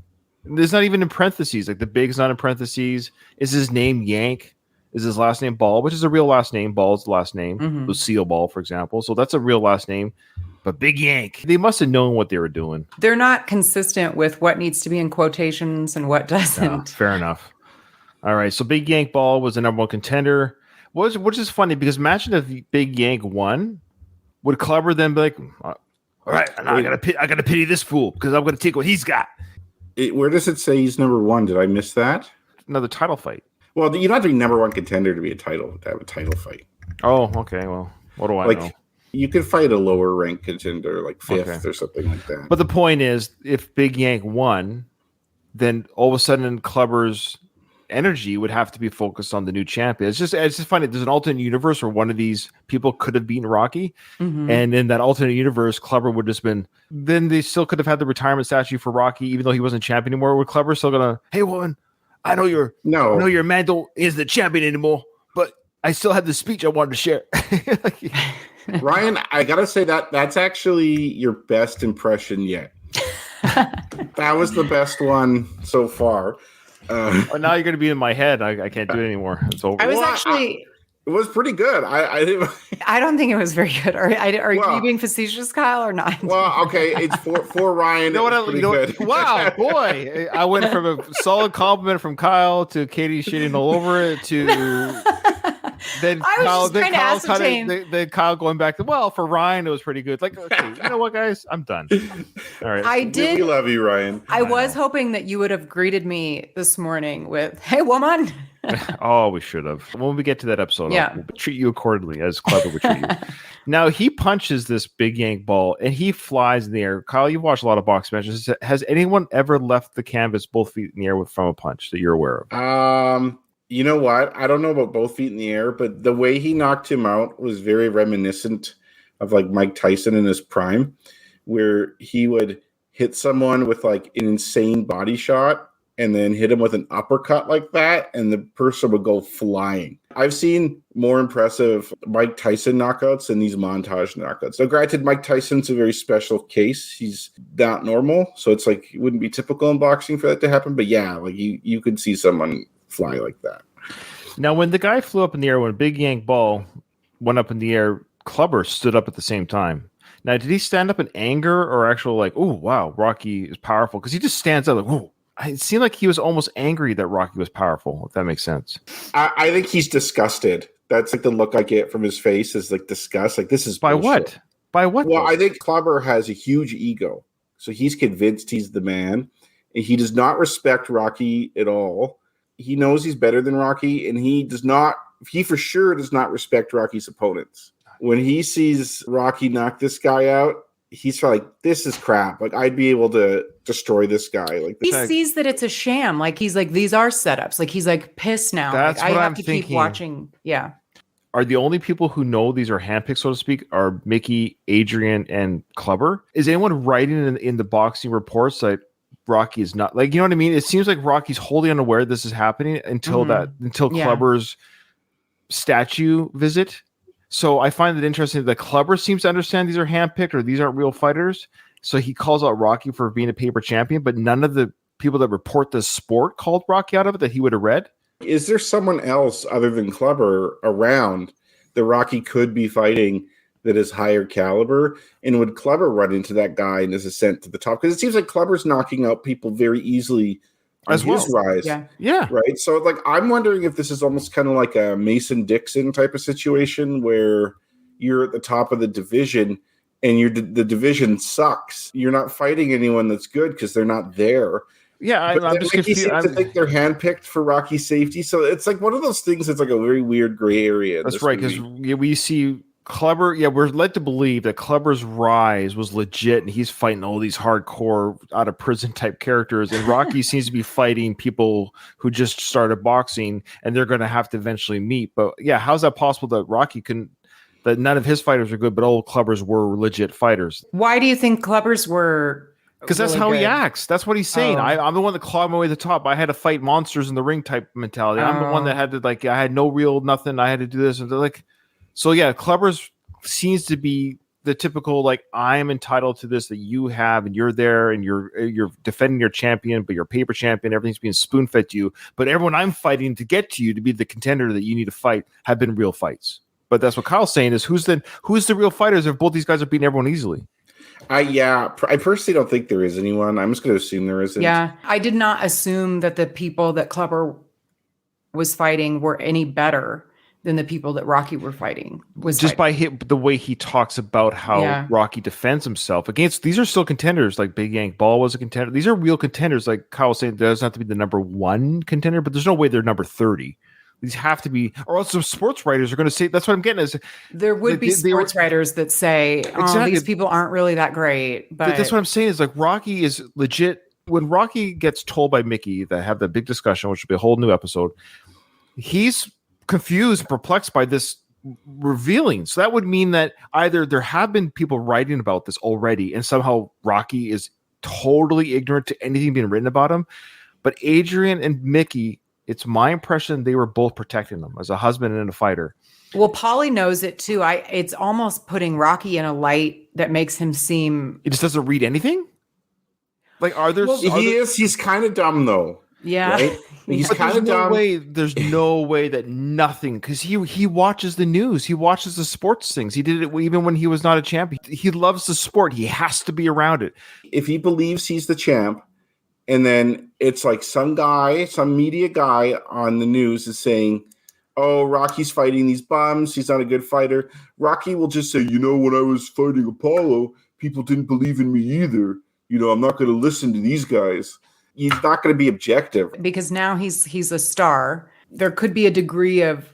There's not even in parentheses. Like the Big's not in parentheses. Is his name Yank? Is his last name Ball, which is a real last name? Ball is the last name. Mhm. Lucille Ball, for example. So that's a real last name. But Big Yank, they must have known what they were doing. They're not consistent with what needs to be in quotations and what doesn't. Yeah, fair enough. All right. So Big Yank Ball was the number one contender. Which is funny because imagine if Big Yank won, would Clubber then be like, all right, now I gotta pity this fool because I'm gonna take what he's got. Where does it say he's number one? Did I miss that? Another title fight. Well, you don't have to be number one contender to have a title fight. Oh, okay. Well, what do I know? You could fight a lower ranked contender, like fifth Okay. or something like that. But the point is, if Big Yank won, then all of a sudden Clubber's energy would have to be focused on the new champion. It's just funny. There's an alternate universe where one of these people could have beaten Rocky, Mhm. and in that alternate universe, Clubber would just been. Then they still could have had the retirement statue for Rocky, even though he wasn't champion anymore. Would Clubber still gonna? Hey, woman, I know your man isn't the champion anymore, but I still have the speech I wanted to share. Ryan, I gotta say that's actually your best impression yet. That was the best one so far. Oh, now you're going to be in my head. I can't do it anymore. It's over. I was Well, actually. It was pretty good. I didn't. I don't think it was very good. Are Well- you being facetious, Kyle, or not? Well, okay, it's for Ryan. You know what? it was pretty good. Wow, boy! I went from a solid compliment from Kyle to Katie shitting all over it to then I was Kyle. just Then trying to Kyle, ascertain. then Kyle going back to for Ryan, it was pretty good. Like, okay, you know what, guys? I'm done. All right. I We did. love you, Ryan. I was hoping that you would have greeted me this morning with, "Hey, woman." Oh, we should have. When we get to that episode, Yeah. we'll treat you accordingly as Clever would treat you. Now, he punches this Big Yank Ball and he flies in the air. Kyle, you've watched a lot of box matches. Has anyone ever left the canvas both feet in the air from a punch that you're aware of? You know what? I don't know about both feet in the air, but the way he knocked him out was very reminiscent of like Mike Tyson in his prime, where he would hit someone with like an insane body shot and then hit him with an uppercut like that, and the person would go flying. I've seen more impressive Mike Tyson knockouts than these montage knockouts. Now, granted, Mike Tyson's a very special case. He's not normal, so it's like it wouldn't be typical in boxing for that to happen. But yeah, like you could see someone fly like that. Now, when the guy flew up in the air, when Big Yank Ball went up in the air, Clubber stood up at the same time. Now, did he stand up in anger or actual like, oh, wow, Rocky is powerful? Because he just stands up like, oh. It seemed like he was almost angry that Rocky was powerful, if that makes sense. I think he's disgusted. That's like the look I get from his face is like disgust. Like this is By bullshit. what? By what? Well, though? I think Clubber has a huge ego. So he's convinced he's the man. And he does not respect Rocky at all. He knows he's better than Rocky, and he for sure does not respect Rocky's opponents. When he sees Rocky knock this guy out, he's like, this is crap. Like, I'd be able to destroy this guy. Like, He this. sees that it's a sham. Like he's like, these are setups. Like he's like pissed now. That's like, what I have I'm to thinking. keep watching. Yeah. Are the only people who know these are handpicked, so to speak, are Mickey, Adrian, and Clubber? Is anyone writing in the boxing reports that Rocky is not like, you know what I mean? It seems like Rocky's wholly unaware this is happening until Yeah. Clubber's statue visit. So I find it interesting that Clubber seems to understand these are handpicked or these aren't real fighters. So he calls out Rocky for being a paper champion, but none of the people that report the sport called Rocky out of it that he would have read. Is there someone else other than Clubber around that Rocky could be fighting that is higher caliber? And would Clubber run into that guy in his ascent to the top? Because it seems like Clubber's knocking out people very easily As on his rise. Yeah. Yeah. Right. So like I'm wondering if this is almost kind of like a Mason Dixon type of situation where you're at the top of the division and the division sucks. You're not fighting anyone that's good because they're not there. Yeah, But I'm then just Mickey confused. seems to think they're handpicked for Rocky's safety. So it's like one of those things that's like a very weird gray area. in That's this right, because movie. we see Clubber. Yeah, we're led to believe that Clubber's rise was legit, and he's fighting all these hardcore out of prison type characters. And Rocky seems to be fighting people who just started boxing, and they're going to have to eventually meet. But yeah, how's that possible that Rocky couldn't? That none of his fighters are good, but all Clubbers were legit fighters. Why do you think Clubbers were Because that's really how he good. acts. That's what he's saying. Oh. I'm the one that clawed my way to the top. I had to fight monsters in the ring type mentality. I'm the one that had to I had no real nothing. I had to do this and they're like. So yeah, Clubbers seems to be the typical I am entitled to this that you have, and you're there, and you're defending your champion, but your paper champion, everything's being spoon fed to you. But everyone I'm fighting to get to you to be the contender that you need to fight have been real fights. But that's what Kyle's saying is who's the real fighters if both these guys are beating everyone easily? I personally don't think there is anyone. I'm just going to assume there isn't. Yeah, I did not assume that the people that Clubber was fighting were any better than the people that Rocky were fighting. Was just fighting. by the way he talks about how Rocky defends himself against. These are still contenders. Like Big Yank Ball was a contender. These are real contenders. Like Kyle was saying, it doesn't have to be the number 1 contender, but there's no way they're number 30. These have to be, or else some sports writers are going to say, that's what I'm getting is there would be sports writers that say, exactly. These people aren't really that great. But that's what I'm saying is Rocky is legit. When Rocky gets told by Mickey that have the big discussion, which will be a whole new episode, he's confused and perplexed by this revealing. So that would mean that either there have been people writing about this already and somehow Rocky is totally ignorant to anything being written about him. But Adrian and Mickey, it's my impression they were both protecting them as a husband and a fighter. Well, Paulie knows it too. It's almost putting Rocky in a light that makes him seem. He just doesn't read anything. Are there? Well, he's kind of dumb though. Yeah. Right? He's kind of dumb. There's no way that nothing, because he watches the news. He watches the sports things. He did it even when he was not a champ. He loves the sport. He has to be around it. If he believes he's the champ, and then it's like some media guy on the news is saying, oh, Rocky's fighting these bums. He's not a good fighter. Rocky will just say, when I was fighting Apollo, people didn't believe in me either. I'm not going to listen to these guys. He's not going to be objective. Because now he's a star. There could be a degree of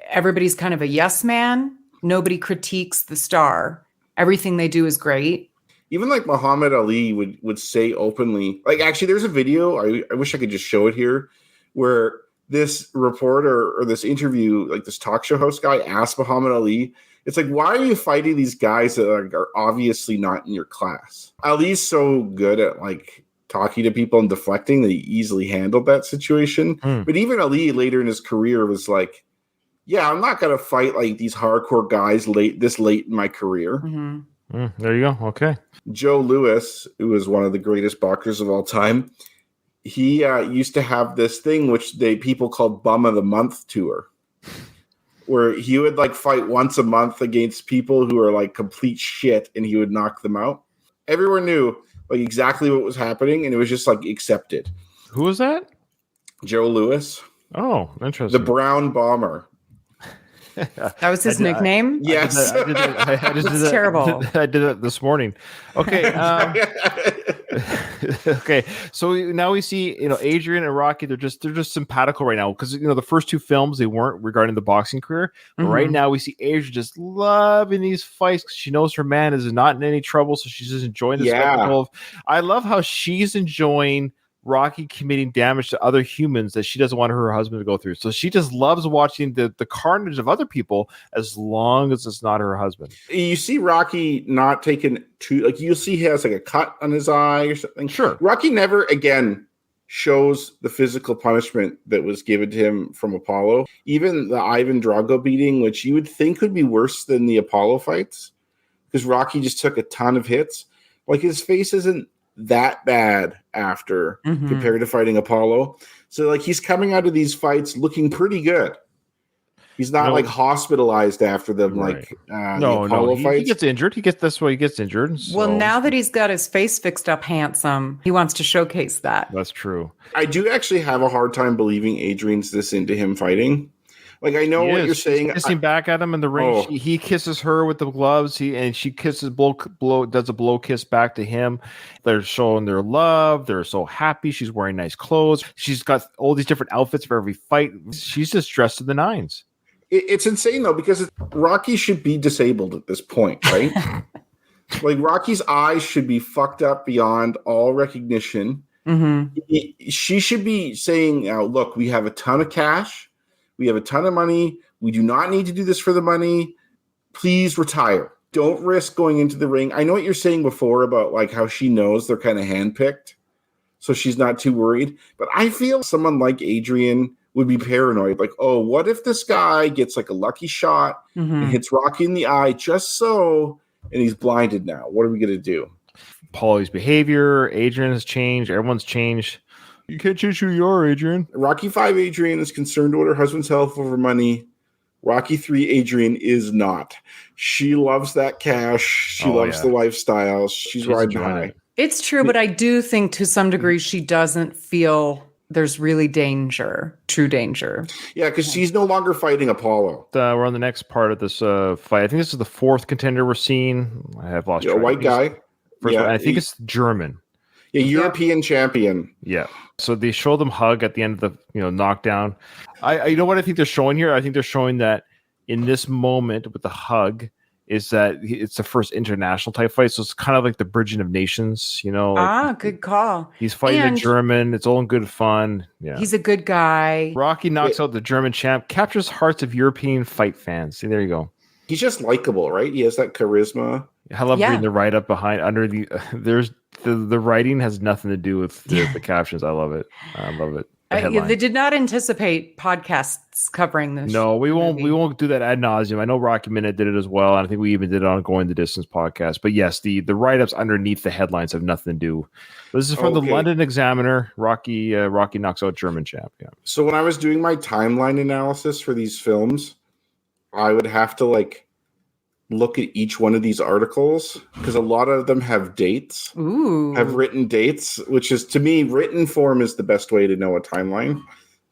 everybody's kind of a yes man. Nobody critiques the star. Everything they do is great. Even Muhammad Ali would say openly, actually there's a video, I wish I could just show it here, where this reporter or this interview, this talk show host guy asked Muhammad Ali, it's why are you fighting these guys that are obviously not in your class? Ali's so good at talking to people and deflecting that he easily handled that situation. But even Ali later in his career was I'm not going to fight these hardcore guys this late in my career. Mm-hmm. There you go. Okay. Joe Louis, who was one of the greatest boxers of all time, he used to have this thing which people called Bum of the Month tour, where he would fight once a month against people who are complete shit, and he would knock them out. Everyone knew exactly what was happening, and it was just accepted. Who was that? Joe Louis. Oh, interesting. The Brown Bomber. That was his nickname? Yes. I just did that. Terrible. I did it this morning. Okay. Okay. So now we see, Adrian and Rocky, they're just simpatico right now because, the first 2 films, they weren't regarding the boxing career. But right now we see Adrian just loving these fights because she knows her man is not in any trouble. So she's just enjoying the spectacle. I love how she's enjoying Rocky committing damage to other humans that she doesn't want her husband to go through. So she just loves watching the carnage of other people as long as it's not her husband. You see Rocky not taking too, you'll see he has a cut on his eye or something. Sure. Rocky never again shows the physical punishment that was given to him from Apollo. Even the Ivan Drago beating, which you would think would be worse than the Apollo fights, because Rocky just took a ton of hits. His face isn't that bad after compared to fighting Apollo. So he's coming out of these fights looking pretty good. He's not hospitalized after them the Apollo fights. He gets injured. That's why he gets injured. So. Well, now that he's got his face fixed up handsome, he wants to showcase that. That's true. I do actually have a hard time believing Adrian's this into him fighting. I know what you're saying. She's kissing back at him in the ring. Oh. He kisses her with the gloves. And she kisses does a blow kiss back to him. They're showing their love. They're so happy. She's wearing nice clothes. She's got all these different outfits for every fight. She's just dressed to the nines. It's insane though, because Rocky should be disabled at this point, right? Rocky's eyes should be fucked up beyond all recognition. She should be saying, "Look, we have a ton of cash." We have a ton of money. We do not need to do this for the money. Please retire. don't risk going into the ring. I know what you're saying before about like how she knows they're kind of handpicked, so she's not too worried. But I feel someone like Adrian would be paranoid. Like, oh, what if this guy gets like a lucky shot and hits Rocky in the eye just so, and he's blinded now? What are we going to do? Paulie's behavior, Adrian has changed, everyone's changed. You can't change who you are, Adrian. Rocky 5 Adrian is concerned with her husband's health over money. Rocky 3 Adrian is not. She loves that cash. She loves the lifestyle. She's riding high. It's true, but I do think to some degree she doesn't feel there's really danger, true danger. Yeah, because she's no longer fighting Apollo. We're on the next part of this fight. I think this is the fourth contender we're seeing. I have lost track. A white guy. First one, I think it's German. Yeah, European champion. Yeah. So they show them hug at the end of the knockdown. I you know what I think they're showing here? I think they're showing that in this moment with the hug is that it's the first international type fight. So it's kind of like the Bridging of Nations, Good call. He's fighting a German. It's all in good fun. Yeah. He's a good guy. Rocky knocks out the German champ, captures hearts of European fight fans. See, there you go. He's just likable, right? He has that charisma. I love reading the write-up behind under the there's the writing has nothing to do with the captions. I love it. I love it. They did not anticipate podcasts covering this. No, we won't do that ad nauseum. I know Rocky Minute did it as well, and I think we even did it on Going the Distance podcast. But yes, the write-ups underneath the headlines have nothing to do. This is from the London Examiner. Rocky knocks out German champ. Yeah. So when I was doing my timeline analysis for these films, I would have to look at each one of these articles because a lot of them have dates, have written dates, which is, to me, written form is the best way to know a timeline.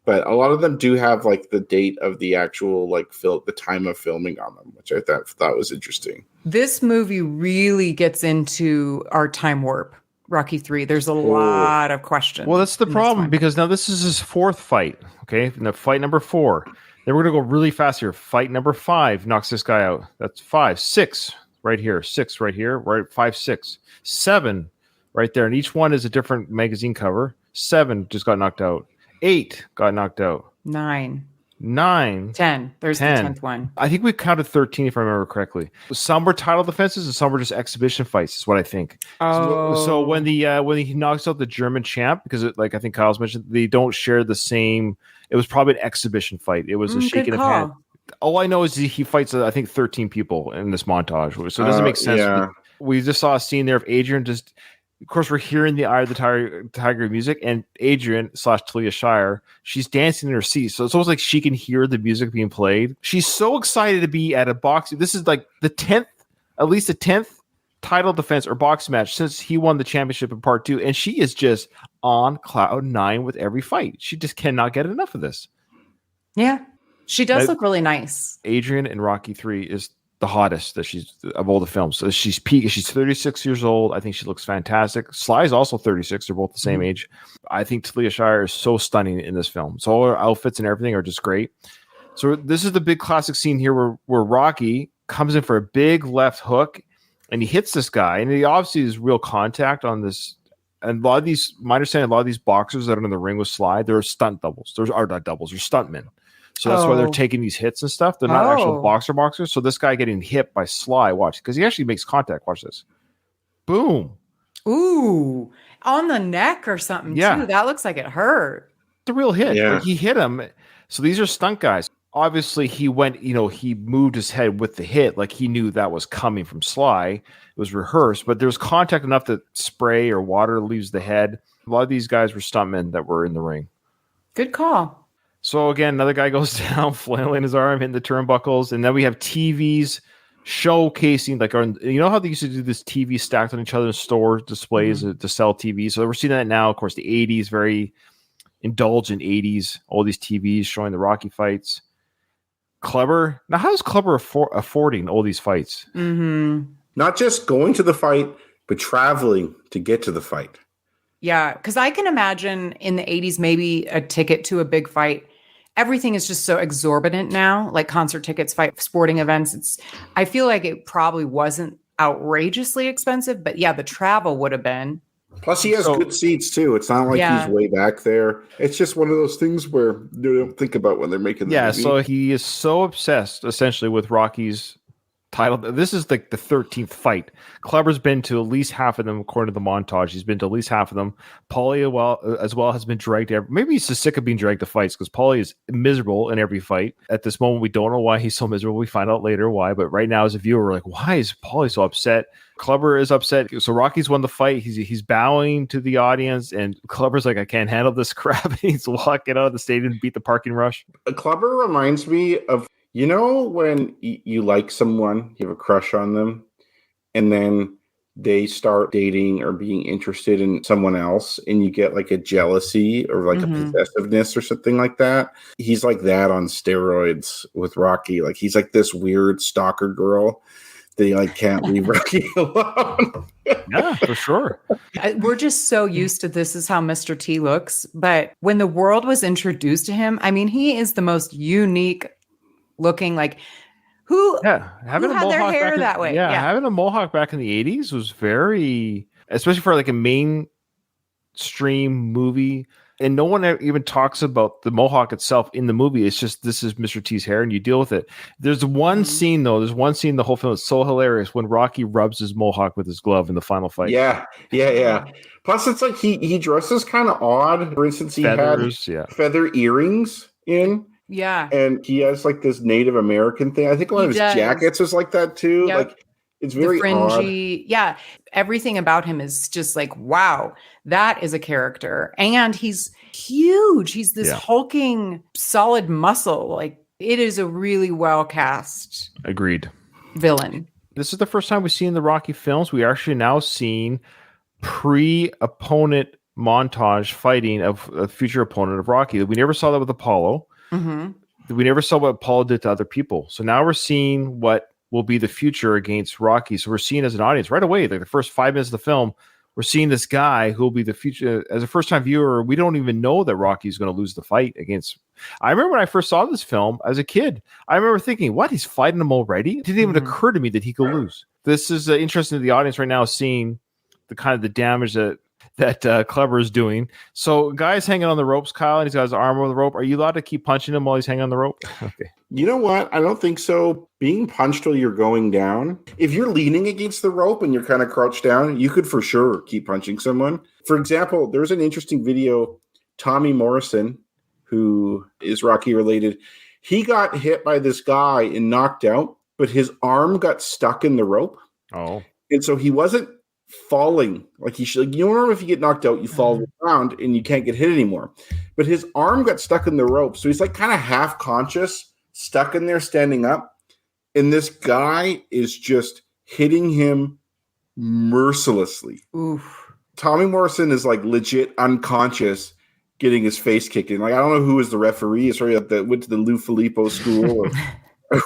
But a lot of them do have the date of the actual the time of filming on them, which I thought was interesting. This movie really gets into our time warp. Rocky 3. There's a lot of questions. Well, that's the problem because now this is his fourth fight. Okay, now fight number 4. Then we're going to go really fast here. Fight number 5 knocks this guy out. That's 5. 6 right here. 6 right here. Right, 5, 6. 7 right there. And each one is a different magazine cover. 7 just got knocked out. 8 got knocked out. 9. 10. There's 10. The 10th one. I think we counted 13 if I remember correctly. Some were title defenses and some were just exhibition fights is what I think. So when he knocks out the German champ, because I think Kyle's mentioned, they don't share the same. It was probably an exhibition fight. It was a shaking of hand. All I know is he fights, I think, 13 people in this montage. So it doesn't make sense. Yeah. We just saw a scene there of Adrian just, of course, we're hearing the Eye of the Tiger music, and Adrian / Talia Shire, she's dancing in her seat. So it's almost like she can hear the music being played. She's so excited to be at a boxing. This is like the 10th, at least the 10th title defense or boxing match since he won the championship in part 2. And she is just on cloud 9 with every fight. She just cannot get enough of this. Yeah. She does look really nice. Adrian in Rocky 3 is the hottest that she's of all the films. So she's peak. She's 36 years old. I think she looks fantastic. Sly is also 36. They're both the same age. I think Talia Shire is so stunning in this film. So all her outfits and everything are just great. So this is the big classic scene here where Rocky comes in for a big left hook and he hits this guy. And he obviously is real contact on this. And a lot of these, my understanding, a lot of these boxers that are in the ring with Sly, they're stunt doubles. They're not doubles. They're stuntmen. So that's why they're taking these hits and stuff. They're not actual boxers. So this guy getting hit by Sly, watch, because he actually makes contact. Watch this. Boom. Ooh. On the neck or something, too. That looks like it hurt. It's a real hit. Yeah. He hit him. So these are stunt guys. Obviously, he went, he moved his head with the hit. Like he knew that was coming from Sly. It was rehearsed, but there was contact enough that spray or water leaves the head. A lot of these guys were stuntmen that were in the ring. Good call. So again, another guy goes down, flailing his arm, hitting the turnbuckles, and then we have TVs showcasing, you know how they used to do this TV stacked on each other in store displays to sell TVs? So we're seeing that now. Of course, the 80s, very indulgent 80s, all these TVs showing the Rocky fights. Clever. Now, how's Clever affording all these fights? Mm-hmm. Not just going to the fight, but traveling to get to the fight. Yeah, because I can imagine in the 80s, maybe a ticket to a big fight. Everything is just so exorbitant now, like concert tickets, sporting events. I feel like it probably wasn't outrageously expensive, but yeah, the travel would have been. Plus, he has good seats too. It's not like he's way back there. It's just one of those things where they don't think about when they're making the movie. So he is so obsessed, essentially, with Rocky's title. This is like the 13th fight. Clubber's been to at least half of them, according to the montage. He's been to at least half of them. Paulie as well has been dragged. Maybe he's just sick of being dragged to fights because Paulie is miserable in every fight. At this moment, we don't know why he's so miserable. We find out later why. But right now, as a viewer, we're like, why is Paulie so upset? Clubber is upset. So Rocky's won the fight. He's bowing to the audience, and Clubber's like, I can't handle this crap. He's walking out of the stadium to beat the parking rush. Clubber reminds me of, you know, when you like someone, you have a crush on them, and then they start dating or being interested in someone else, and you get like a jealousy or like a possessiveness or something like that. He's like that on steroids with Rocky. Like he's like this weird stalker girl that he like can't leave Rocky alone. Yeah, for sure. We're just so used to this is how Mr. T looks. But when the world was introduced to him, I mean, he is the most unique looking, like having who had their hair that way. Yeah, having a mohawk back in the 80s was very, especially for like a mainstream movie. And no one even talks about the mohawk itself in the movie. It's just, this is Mr. T's hair and you deal with it. There's one scene though. There's one scene in the whole film. It's so hilarious when Rocky rubs his mohawk with his glove in the final fight. Yeah. Plus it's like he dresses kind of odd. For instance, he Feathers, had feather earrings in. Yeah. And he has like this Native American thing. I think one of his jackets is like that too. Yep. Like it's very fringy. odd. Yeah. Everything about him is just like, wow, that is a character. And he's huge. He's this hulking, solid muscle. Like it is a really well cast. Agreed. Villain. This is the first time we've seen the Rocky films. We actually now seen pre-opponent montage fighting of a future opponent of Rocky. We never saw that with Apollo. We never saw what Apollo did to other people. So now we're seeing what will be the future against Rocky. So we're seeing as an audience right away, like the first 5 minutes of the film, we're seeing this guy who will be the future. As a first-time viewer, we don't even know that Rocky's going to lose the fight against. I remember when I first saw this film as a kid, I remember thinking, what, he's fighting him already? It didn't even occur to me that he could lose. This is interesting to the audience right now, seeing the kind of the damage that Clubber is doing. So guy's hanging on the ropes, Kyle, and he's got his arm over the rope. Are you allowed to keep punching him while he's hanging on the rope? Okay. You know what? I don't think so. Being punched while you're going down, if you're leaning against the rope and you're kind of crouched down, you could for sure keep punching someone. For example, there's an interesting video. Tommy Morrison, who is Rocky related, he got hit by this guy and knocked out, but his arm got stuck in the rope. Oh. And so he wasn't falling like he should. Like, you know, if you get knocked out, you fall around and you can't get hit anymore. But his arm got stuck in the rope. So he's like kind of half conscious, stuck in there standing up. And this guy is just hitting him mercilessly. Oof. Tommy Morrison is like legit unconscious, getting his face kicked in. Like, I don't know who was the referee. Sorry, that went to the Lou Filippo school of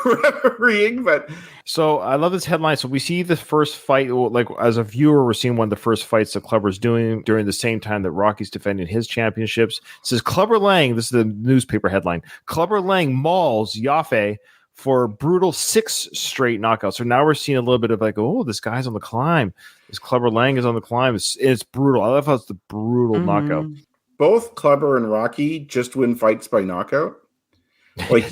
refereeing, but so I love this headline. So we see the first fight, like as a viewer, we're seeing one of the first fights that Clubber's doing during the same time that Rocky's defending his championships. It says Clubber Lang, this is the newspaper headline, Clubber Lang mauls Yaffe for brutal 6 straight knockouts. So now we're seeing a little bit of like, oh, this guy's on the climb. This Clubber Lang is on the climb. It's brutal. I love how it's the brutal knockout. Both Clubber and Rocky just win fights by knockout. Like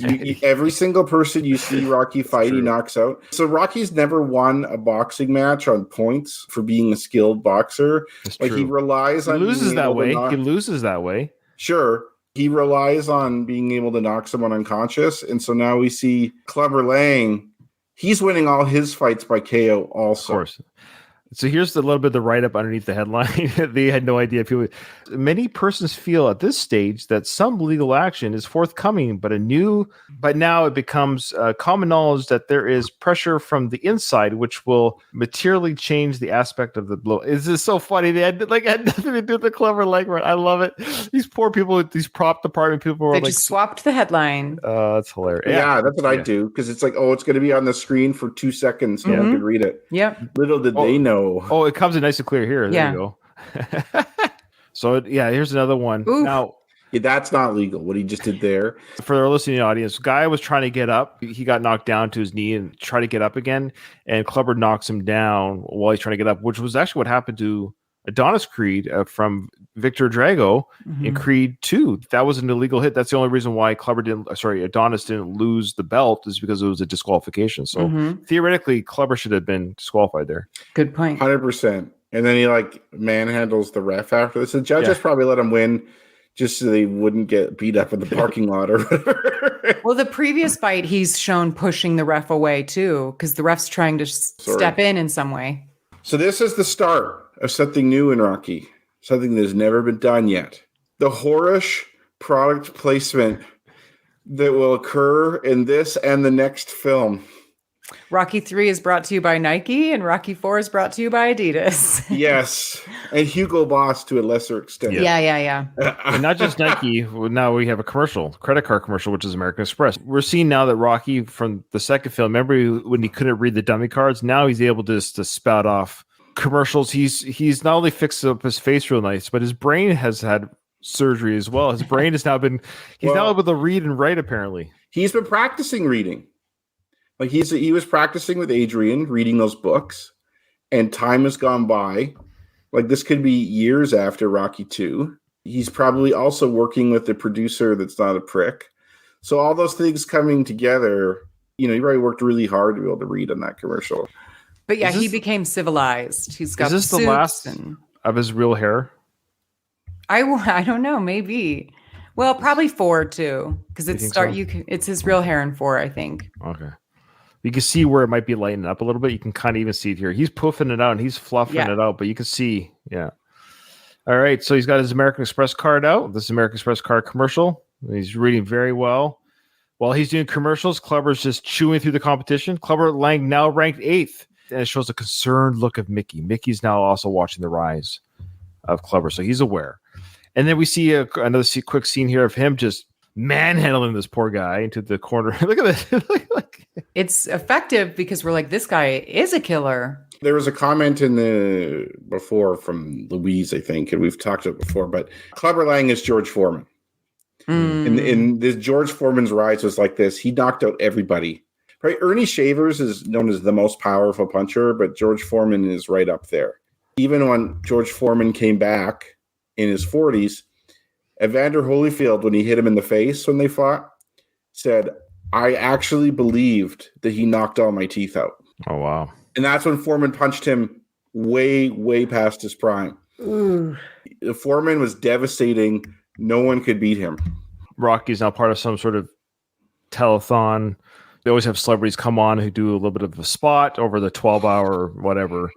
every single person you see Rocky fight, he knocks out. So Rocky's never won a boxing match on points for being a skilled boxer. Like he relies on he loses that way. Sure. He relies on being able to knock someone unconscious. And so now we see Clubber Lang. He's winning all his fights by KO also. Of course. So here's a little bit of the write-up underneath the headline. They had no idea. Many persons feel at this stage that some legal action is forthcoming, but now it becomes common knowledge that there is pressure from the inside, which will materially change the aspect of the blow. This is so funny. They had nothing to do with the Clubber Lang. I love it. These poor people, these prop department people were just swapped the headline. That's hilarious. Yeah, that's what I do, because it's like, oh, it's going to be on the screen for 2 seconds. No one can read it. Yep. Little did they know. Oh, it comes in nice and clear here. There you go. So, here's another one. Oof. Now, that's not legal, what he just did there. For our listening audience, guy was trying to get up. He got knocked down to his knee and tried to get up again. And Clubber knocks him down while he's trying to get up, which was actually what happened to Adonis Creed from Victor Drago in Creed 2. That was an illegal hit. That's the only reason why Adonis didn't lose the belt is because it was a disqualification. So theoretically, Clubber should have been disqualified there. Good point. 100%. And then he manhandles the ref after this. The judges probably let him win just so they wouldn't get beat up in the parking lot or whatever. Well, the previous fight, he's shown pushing the ref away too, because the ref's trying to step in some way. So this is the start of something new in Rocky, something that has never been done yet. The whorish product placement that will occur in this and the next film. Rocky 3 is brought to you by Nike, and Rocky 4 is brought to you by Adidas. Yes, and Hugo Boss to a lesser extent. Yeah. And not just Nike. Now we have a credit card commercial, which is American Express. We're seeing now that Rocky from the second film, remember when he couldn't read the dummy cards? Now he's able to spout off commercials. He's not only fixed up his face real nice, but his brain has had surgery as well. His brain has now been, now able to read and write, apparently. He's been practicing reading. He was practicing with Adrian, reading those books, and time has gone by. This could be years after Rocky 2. He's probably also working with a producer that's not a prick. So all those things coming together, he probably worked really hard to be able to read on that commercial. But yeah, he became civilized. He's got. Is this the last of his real hair? I don't know. Maybe. Well, probably 4 too, because it's his real hair in 4, I think. Okay. You can see where it might be lighting up a little bit. You can kind of even see it here. He's poofing it out and he's fluffing it out, but you can see, All right, so he's got his American Express card out. This American Express card commercial. He's reading very well. While he's doing commercials, Clubber's just chewing through the competition. Clubber Lang now ranked 8th, and it shows a concerned look of Mickey. Mickey's now also watching the rise of Clubber, so he's aware. And then we see another quick scene here of him just manhandling this poor guy into the corner. Look at this. It's effective because we're like, this guy is a killer. There was a comment before from Louise, I think, and we've talked about it before, but Clubber Lang is George Foreman. In this, George Foreman's rise was like this. He knocked out everybody. Right? Ernie Shavers is known as the most powerful puncher, but George Foreman is right up there. Even when George Foreman came back in his 40s, Evander Holyfield, when he hit him in the face when they fought, said, I actually believed that he knocked all my teeth out. Oh, wow. And that's when Foreman punched him way, way past his prime. Foreman was devastating. No one could beat him. Rocky's now part of some sort of telethon. They always have celebrities come on who do a little bit of a spot over the 12-hour, whatever,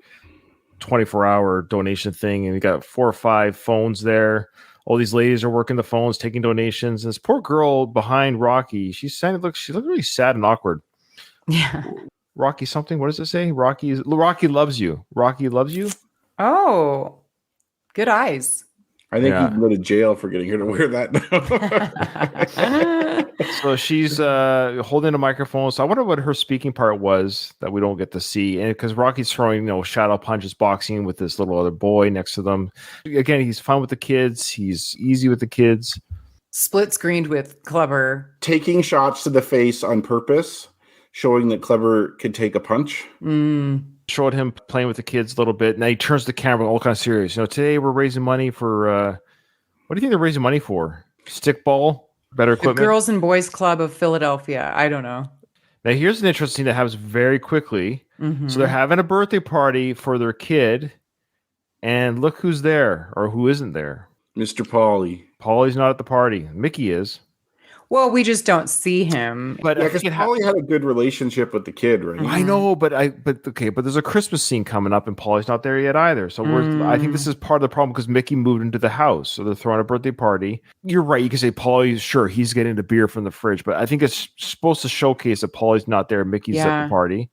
24-hour donation thing. And we got 4 or 5 phones there. All these ladies are working the phones, taking donations. And this poor girl behind Rocky, she looked really sad and awkward. Yeah. Rocky something? What does it say? Rocky loves you. Rocky loves you? Oh, good eyes. I think you can go to jail for getting her to wear that now. So she's holding a microphone. So I wonder what her speaking part was that we don't get to see. And because Rocky's throwing, shadow punches, boxing with this little other boy next to them. Again, he's fun with the kids. He's easy with the kids. Split screened with Clubber. Taking shots to the face on purpose, showing that Clubber could take a punch. Showed him playing with the kids a little bit. Now he turns the camera all kind of serious. Today we're raising money for, what do you think they're raising money for? Stickball? Better equipment? The Girls and Boys Club of Philadelphia. I don't know. Now here's an interesting that happens very quickly. So they're having a birthday party for their kid. And look who's there or who isn't there. Mr. Paulie. Paulie's not at the party. Mickey is. Well, we just don't see him. But because Paulie had a good relationship with the kid, right? I know, but there's a Christmas scene coming up, and Paulie's not there yet either. So I think this is part of the problem because Mickey moved into the house, so they're throwing a birthday party. You're right. You can say Paulie, sure, he's getting the beer from the fridge, but I think it's supposed to showcase that Paulie's not there. Mickey's at the party.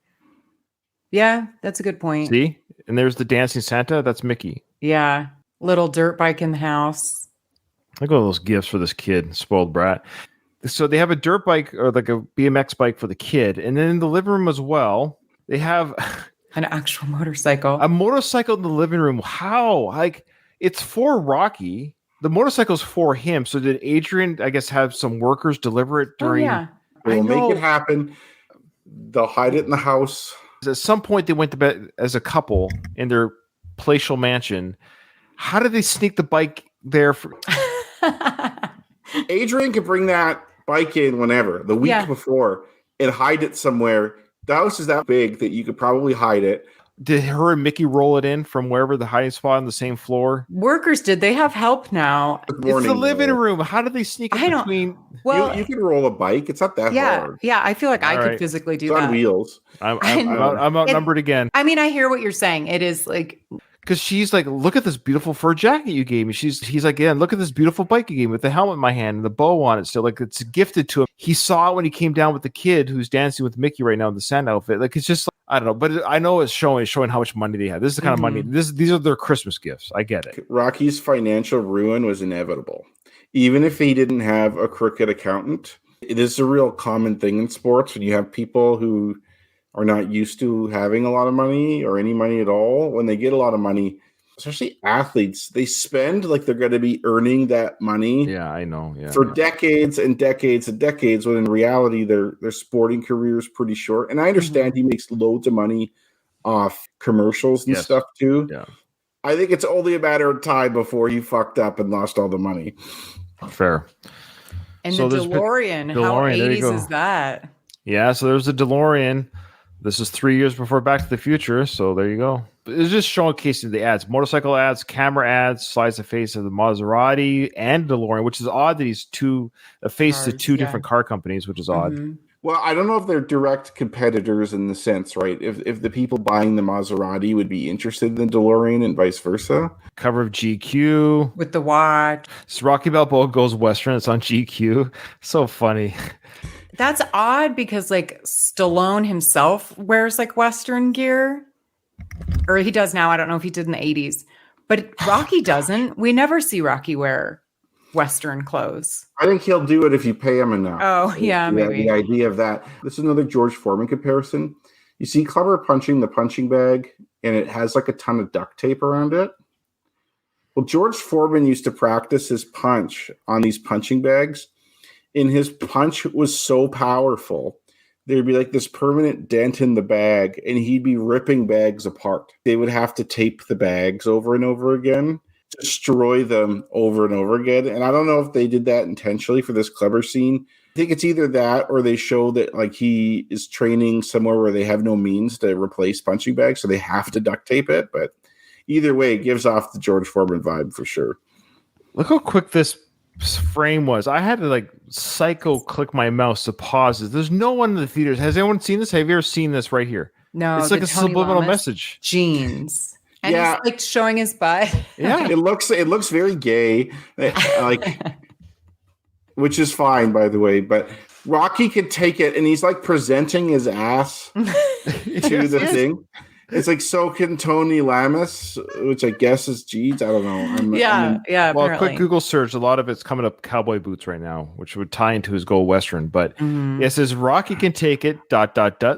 Yeah, that's a good point. See, and there's the dancing Santa. That's Mickey. Yeah, little dirt bike in the house. Look at all those gifts for this kid, spoiled brat. So they have a dirt bike or like a BMX bike for the kid. And then in the living room as well, they have an actual motorcycle. A motorcycle in the living room. How? It's for Rocky. The motorcycle's for him. So did Adrian, I guess, have some workers deliver it during? Oh, yeah. They'll make it happen. They'll hide it in the house. At some point, they went to bed as a couple in their palatial mansion. How did they sneak the bike there? Adrian could bring that bike in whenever, the week before, and hide it somewhere. The house is that big that you could probably hide it. Did her and Mickey roll it in from wherever the hiding spot on the same floor? Workers did. They have help now. It's the living room. How did they sneak it between? Well, you can roll a bike. It's not that hard. Yeah, I feel like I could right. physically do It's that. on wheels. I'm outnumbered again. I mean, I hear what you're saying. It is like, Because she's like, look at this beautiful fur jacket you gave me. He's like, yeah, look at this beautiful bike you gave me with the helmet in my hand and the bow on it. Still, like, it's gifted to him. He saw it when he came down with the kid who's dancing with Mickey right now in the sand outfit. Like, it's just, I don't know, but I know it's showing how much money they have. This is the kind of money. These are their Christmas gifts. I get it. Rocky's financial ruin was inevitable, even if he didn't have a crooked accountant. It is a real common thing in sports when you have people who are not used to having a lot of money or any money at all. When they get a lot of money, especially athletes, they spend like they're going to be earning that money. Yeah, I know. Yeah, for decades and decades and decades, when in reality their sporting career is pretty short. And I understand he makes loads of money off commercials and stuff too. Yeah, I think it's only a matter of time before he fucked up and lost all the money. fair. and So the there's DeLorean. How DeLorean, there you 80s go. is that? Yeah, so there's a DeLorean. This is 3 years before Back to the Future, so there you go. It's just showcasing the ads, motorcycle ads, camera ads, slides the face of the Maserati and DeLorean, which is odd that he's a face to Cars, two yeah. different car companies, which is odd. Well, I don't know if they're direct competitors in the sense, right? If the people buying the Maserati would be interested in the DeLorean and vice versa. Cover of GQ. With the watch. So Rocky Balboa goes Western. It's on GQ. So funny. That's odd because like Stallone himself wears like Western gear. Or he does now. I don't know if he did in the 80s. But Rocky doesn't. We never see Rocky wear Western clothes. I think he'll do it if you pay him enough. Oh, yeah, maybe. The idea of that. This is another George Foreman comparison. You see Clubber punching the punching bag, and it has like a ton of duct tape around it. Well, George Foreman used to practice his punch on these punching bags, and his punch was so powerful. There'd be like this permanent dent in the bag, and he'd be ripping bags apart. They would have to tape the bags over and over again, destroy them over and over again. And I don't know if they did that intentionally for this Clubber scene. I think it's either that or they show that like he is training somewhere where they have no means to replace punching bags, so they have to duct tape it. But either way, it gives off the George Foreman vibe for sure. Look how quick this frame was. I had to like psycho click my mouse to pause this. There's no one in the theaters. Has anyone seen this? Have you ever seen this right here? No, It's like the a Tony subliminal Lamas message. Jeans. And Yeah. he's like showing his butt. Yeah. It looks very gay, like, which is fine, by the way. But Rocky could take it, and he's like presenting his ass to the thing. It's like, so can Tony Lamas, which I guess is Jeeds. I don't know. Yeah. Well, Apparently. quick Google search. A lot of it's coming up cowboy boots right now, which would tie into his Go Western. But it says Rocky can take it. ...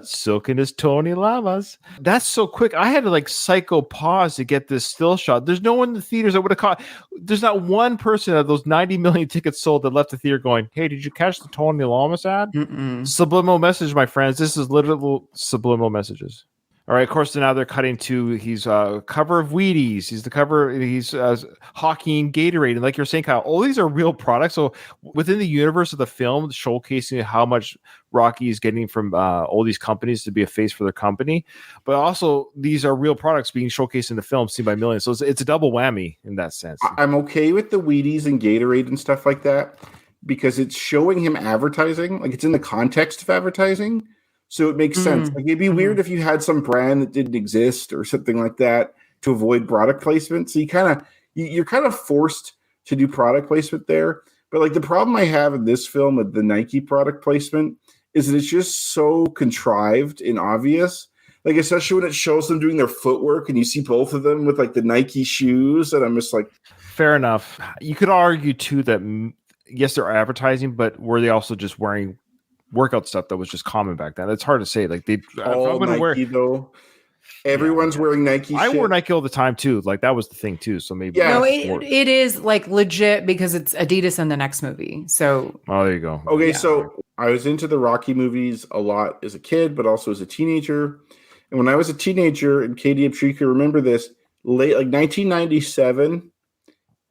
Silken is Tony Lamas. That's so quick. I had to like psycho pause to get this still shot. There's no one in the theaters that would have caught. There's not one person of those 90 million tickets sold that left the theater going, "Hey, did you catch the Tony Lamas ad?" Subliminal message, my friends. This is literal subliminal messages. All right, of course, now they're cutting to he's cover of Wheaties. He's the cover. He's hockey and Gatorade, and like you're saying, Kyle, all these are real products. So within the universe of the film, showcasing how much Rocky is getting from all these companies to be a face for their company, but also these are real products being showcased in the film, seen by millions. So it's a double whammy in that sense. I'm okay with the Wheaties and Gatorade and stuff like that because it's showing him advertising. Like it's in the context of advertising. So it makes sense. Like it'd be weird if you had some brand that didn't exist or something like that to avoid product placement. So you're kind of forced to do product placement there. But like the problem I have in this film with the Nike product placement is that it's just so contrived and obvious. Like especially when it shows them doing their footwork and you see both of them with like the Nike shoes, and I'm just like, fair enough. You could argue too that yes, they're advertising, but were they also just wearing workout stuff that was just common back then? It's hard to say. Like Nike though. Everyone's wearing Nike. I shit. wore Nike all the time too. Like that was the thing too. So maybe Yeah. No, it is like legit because it's Adidas in the next movie. So oh, there you go. Okay, so I was into the Rocky movies a lot as a kid, but also as a teenager. And when I was a teenager, and Katie, I'm sure you can remember this, late like 1997,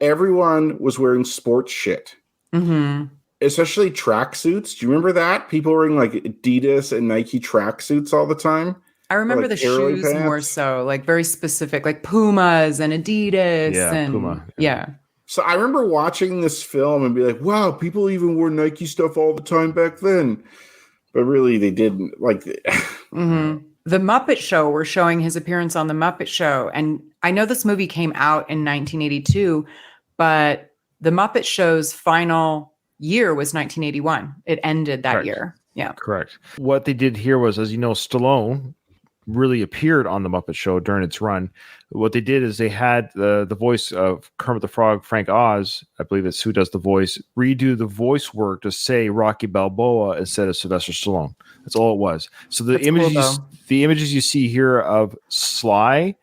everyone was wearing sports shit. Mm-hmm. Especially tracksuits. Do you remember that? People wearing like Adidas and Nike tracksuits all the time. I remember Like the aero shoes more pants. so, like very specific, like Pumas and Adidas. Yeah, and Puma. Yeah. So I remember watching this film and be like, wow, people even wore Nike stuff all the time back then. But really, they didn't. Like, Mm-hmm. The Muppet Show, we're showing his appearance on The Muppet Show. And I know this movie came out in 1982, but The Muppet Show's final year was 1981. It ended that Correct. year. Yeah. Correct. What they did here was, as you know, Stallone really appeared on the Muppet Show during its run. What they did is they had the voice of Kermit the Frog, Frank Oz, I believe it's who does the voice, redo the voice work to say Rocky Balboa instead of Sylvester Stallone. That's all it was. So the That's cool, the images you see here of Sly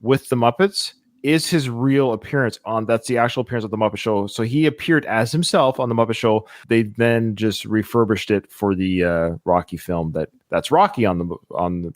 with the Muppets is his real appearance on. That's the actual appearance of the Muppet Show. So he appeared as himself on the Muppet Show. They then just refurbished it for the Rocky film. That's Rocky on the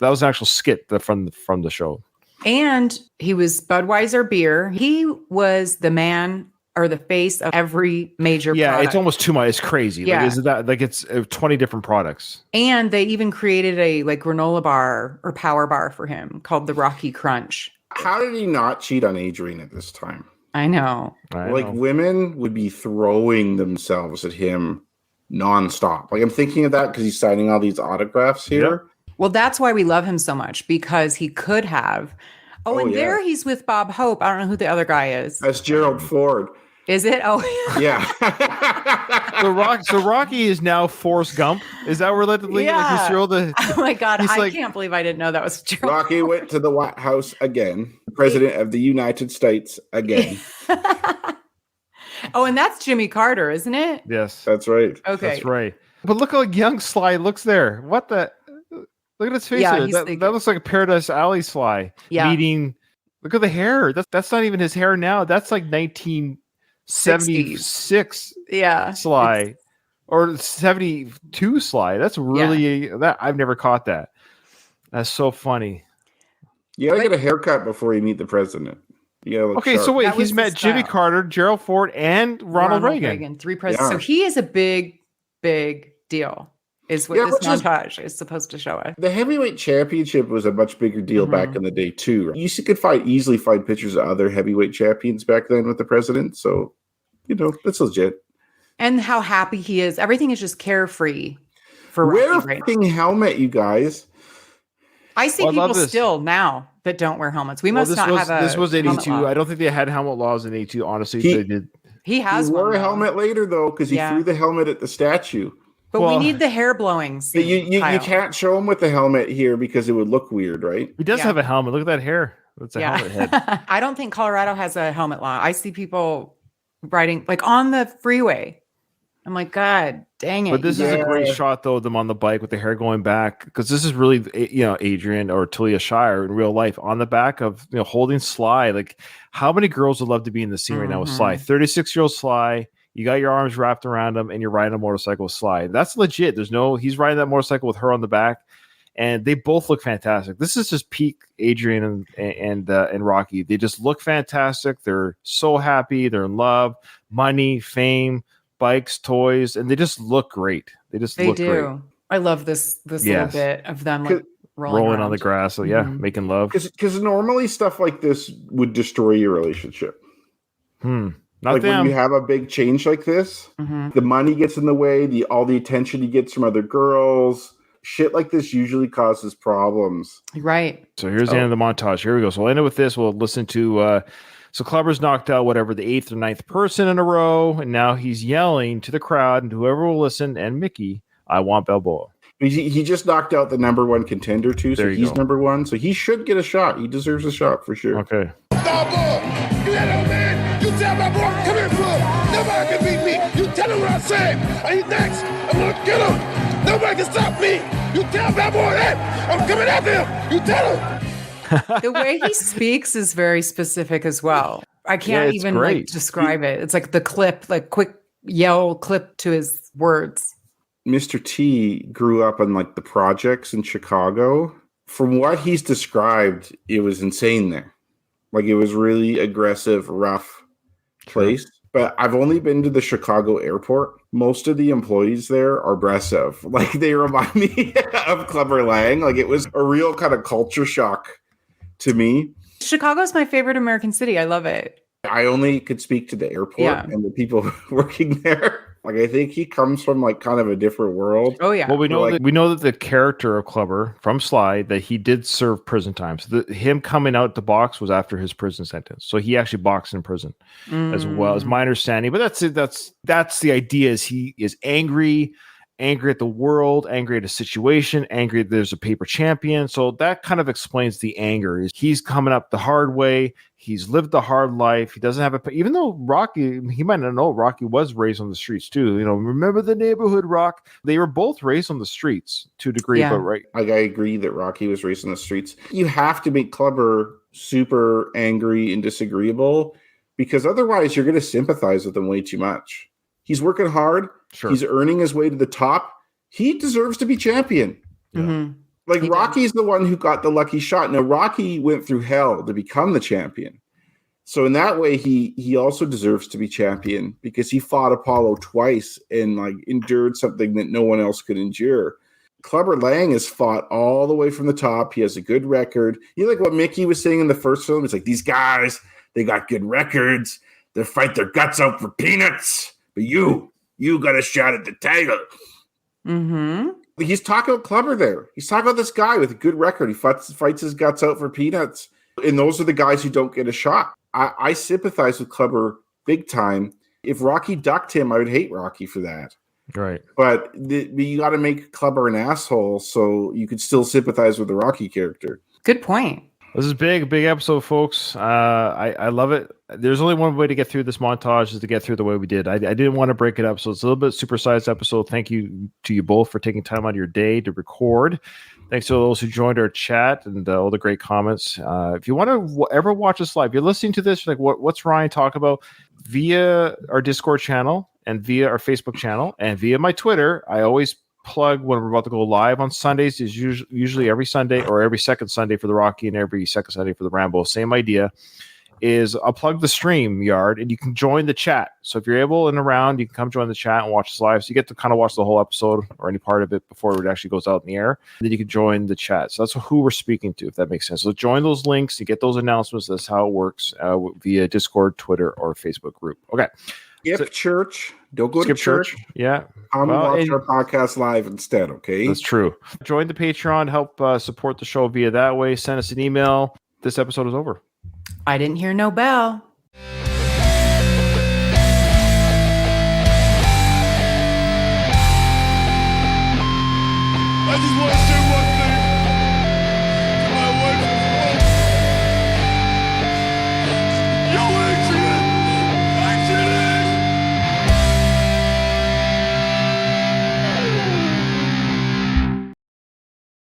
that was an actual skit from the show. And he was Budweiser beer. He was the man or the face of every major product. It's almost too much. It's crazy. Yeah. Like, is that like it's 20 different products? And they even created a like granola bar or power bar for him called the Rocky Crunch. how did he not cheat on Adrian at this time? I know. Like, women would be throwing themselves at him nonstop. Like, I'm thinking of that because he's signing all these autographs here. Yep. Well, that's why we love him so much, because he could have. Oh, and yeah. there he's with Bob Hope. I don't know who the other guy is. That's Gerald Ford. Is it? Oh, Yeah. So Rocky is now Forrest Gump. Is that relatively like Yeah. he's through the? oh my God. He's I like- can't believe I didn't know that was true. Rocky went to the White House again. President of the United States again. Oh, and that's Jimmy Carter, isn't it? Yes, That's right. Okay. that's right. But look how young Sly looks there. What the? Look at his face. Yeah, there. he's That thinking. looks like a Paradise Alley Sly Yeah. meeting. Look at the hair. That's not even his hair now. That's like 1976 Yeah. Sly or 72 Sly. That's really that I've never caught that. That's so funny. You gotta get a haircut before you meet the president. You gotta look Okay, sharp. so wait, That was he's met the Jimmy style. Carter, Gerald Ford, and Ronald Reagan. 3 presidents. Yeah. So he is a big, big deal, is what Yeah, this which is- montage is supposed to show us. The heavyweight championship was a much bigger deal back Mhm. in the day too. You could easily find pictures of other heavyweight champions back then with the president. So, that's legit. And how happy he is. Everything is just carefree for Wear a Rocky right now. fucking helmet, you guys. I see Well, I love people this. still now that don't wear helmets. We must this not was, have a this was helmet 82. law. I don't think they had helmet laws in 82. Honestly, He- they did. He has He wore one, a though. helmet later though, because he Yeah. threw the helmet at the statue. But Well- we need the hair blowing But scene, you Kyle. can't show him with the helmet here because it would look weird, right? He does Yeah. have a helmet. Look at that hair. That's a helmet head. I don't think Colorado has a helmet law. I see people riding like on the freeway. I'm like, God dang it. But this you is a guys. great shot, though, of them on the bike with the hair going back, because this is really, Adrian or Talia Shire in real life on the back of, holding Sly. Like, how many girls would love to be in the scene right now with Sly? 36-year-old Sly. You got your arms wrapped around him, and you're riding a motorcycle with Sly. That's legit. He's riding that motorcycle with her on the back, and they both look fantastic. This is just peak Adrian and Rocky. They just look fantastic. They're so happy. They're in love, money, fame, bikes, toys, and they just look great. They They do. great. I love this little Yes. быть of them like rolling Rolling on around. the grass. So yeah, Mhm. making love. Because normally stuff like this would destroy your relationship. Not Like when them. you have a big change like this, Mhm. the money gets in the way, all the attention he gets from other girls. Shit like this usually causes problems. Right. So here's the end of the montage. Here we go. So we'll end it with this. We'll listen to so Clubber's knocked out whatever the 8th or 9th person in a row, and now he's yelling to the crowd and whoever will listen, and Mickey, I want Balboa. He just knocked out the number one contender too, so There you he's go. number one. So he should get a shot. He deserves a shot for sure. Okay. Balboa, you that old man, you tell Balboa, come here, bro. Nobody can beat me. You tell him what I said. And he thinks I'm gonna get him. Nobody can stop me. You tell Balboa that. I'm coming after him. You tell him. The way he speaks is very specific as well. I can't it's even great. like describe it. It's like the clip, like quick yell clip to his words. Mr. T grew up in like the projects in Chicago. From what he's described, it was insane there. Like it was really aggressive, rough place. But I've only been to the Chicago airport. Most of the employees there are Bresev. Like, they remind me of Clubber Lang. Like, it was a real kind of culture shock to me. Chicago's my favorite American city. I love it. I only could speak to the airport and the people working there. Like, I think he comes from like kind of a different world. Oh yeah. Well, we know Like- that the character of Clubber from Sly, that he did serve prison time. So him coming out to box was after his prison sentence. So he actually boxed in prison as well, as my understanding. But that's it. That's the idea. Is he is angry at the world, angry at a situation, angry that there's a paper champion. So that kind of explains the anger. He's coming up the hard way. He's lived the hard life. He doesn't have even though Rocky, he might not know Rocky was raised on the streets too. You know, remember the neighborhood, Rock? They were both raised on the streets to a degree, but right. Like, I agree that Rocky was raised on the streets. You have to make Clubber super angry and disagreeable, because otherwise you're going to sympathize with him way too much. He's working hard. Sure. He's earning his way to the top. He deserves to be champion. Mhm. Like, He did. Rocky's the one who got the lucky shot. Now, Rocky went through hell to become the champion. So in that way, he also deserves to be champion, because he fought Apollo twice and like endured something that no one else could endure. Clubber Lang has fought all the way from the top. He has a good record. You know, like what Mickey was saying in the first film? It's like, these guys, they got good records. They fight their guts out for peanuts. But you got a shot at the title. Mm-hmm. He's talking about Clubber there. He's talking about this guy with a good record. He fights his guts out for peanuts. And those are the guys who don't get a shot. I sympathize with Clubber big time. If Rocky ducked him, I would hate Rocky for that. Right. But you got to make Clubber an asshole so you could still sympathize with the Rocky character. Good point. This is big episode, folks. I love it. There's only one way to get through this montage, is to get through the way we did. I didn't want to break it up, so it's a little bit supersized episode. Thank you to you both for taking time out of your day to record. Thanks to those who joined our chat and all the great comments. If you want to ever watch us live, you're listening to this, you're like, what's Ryan talk about? Via our Discord channel and via our Facebook channel and via my Twitter, I always plug when we're about to go live on Sundays. Is usually every Sunday or every second Sunday for the Rocky and every second Sunday for the Rambo. Same idea. Is I'll plug the stream yard and you can join the chat. So if you're able and around, you can come join the chat and watch us live. So you get to kind of watch the whole episode or any part of it before it actually goes out in the air. And then you can join the chat. So that's who we're speaking to, if that makes sense. So join those links, you get those announcements. That's how it works via Discord, Twitter, or Facebook group. Okay. Skip church. Don't go to church. Yeah. Come watch our podcast live instead, okay? That's true. Join the Patreon. Help support the show via that way. Send us an email. This episode is over. I didn't hear no bell. I just want to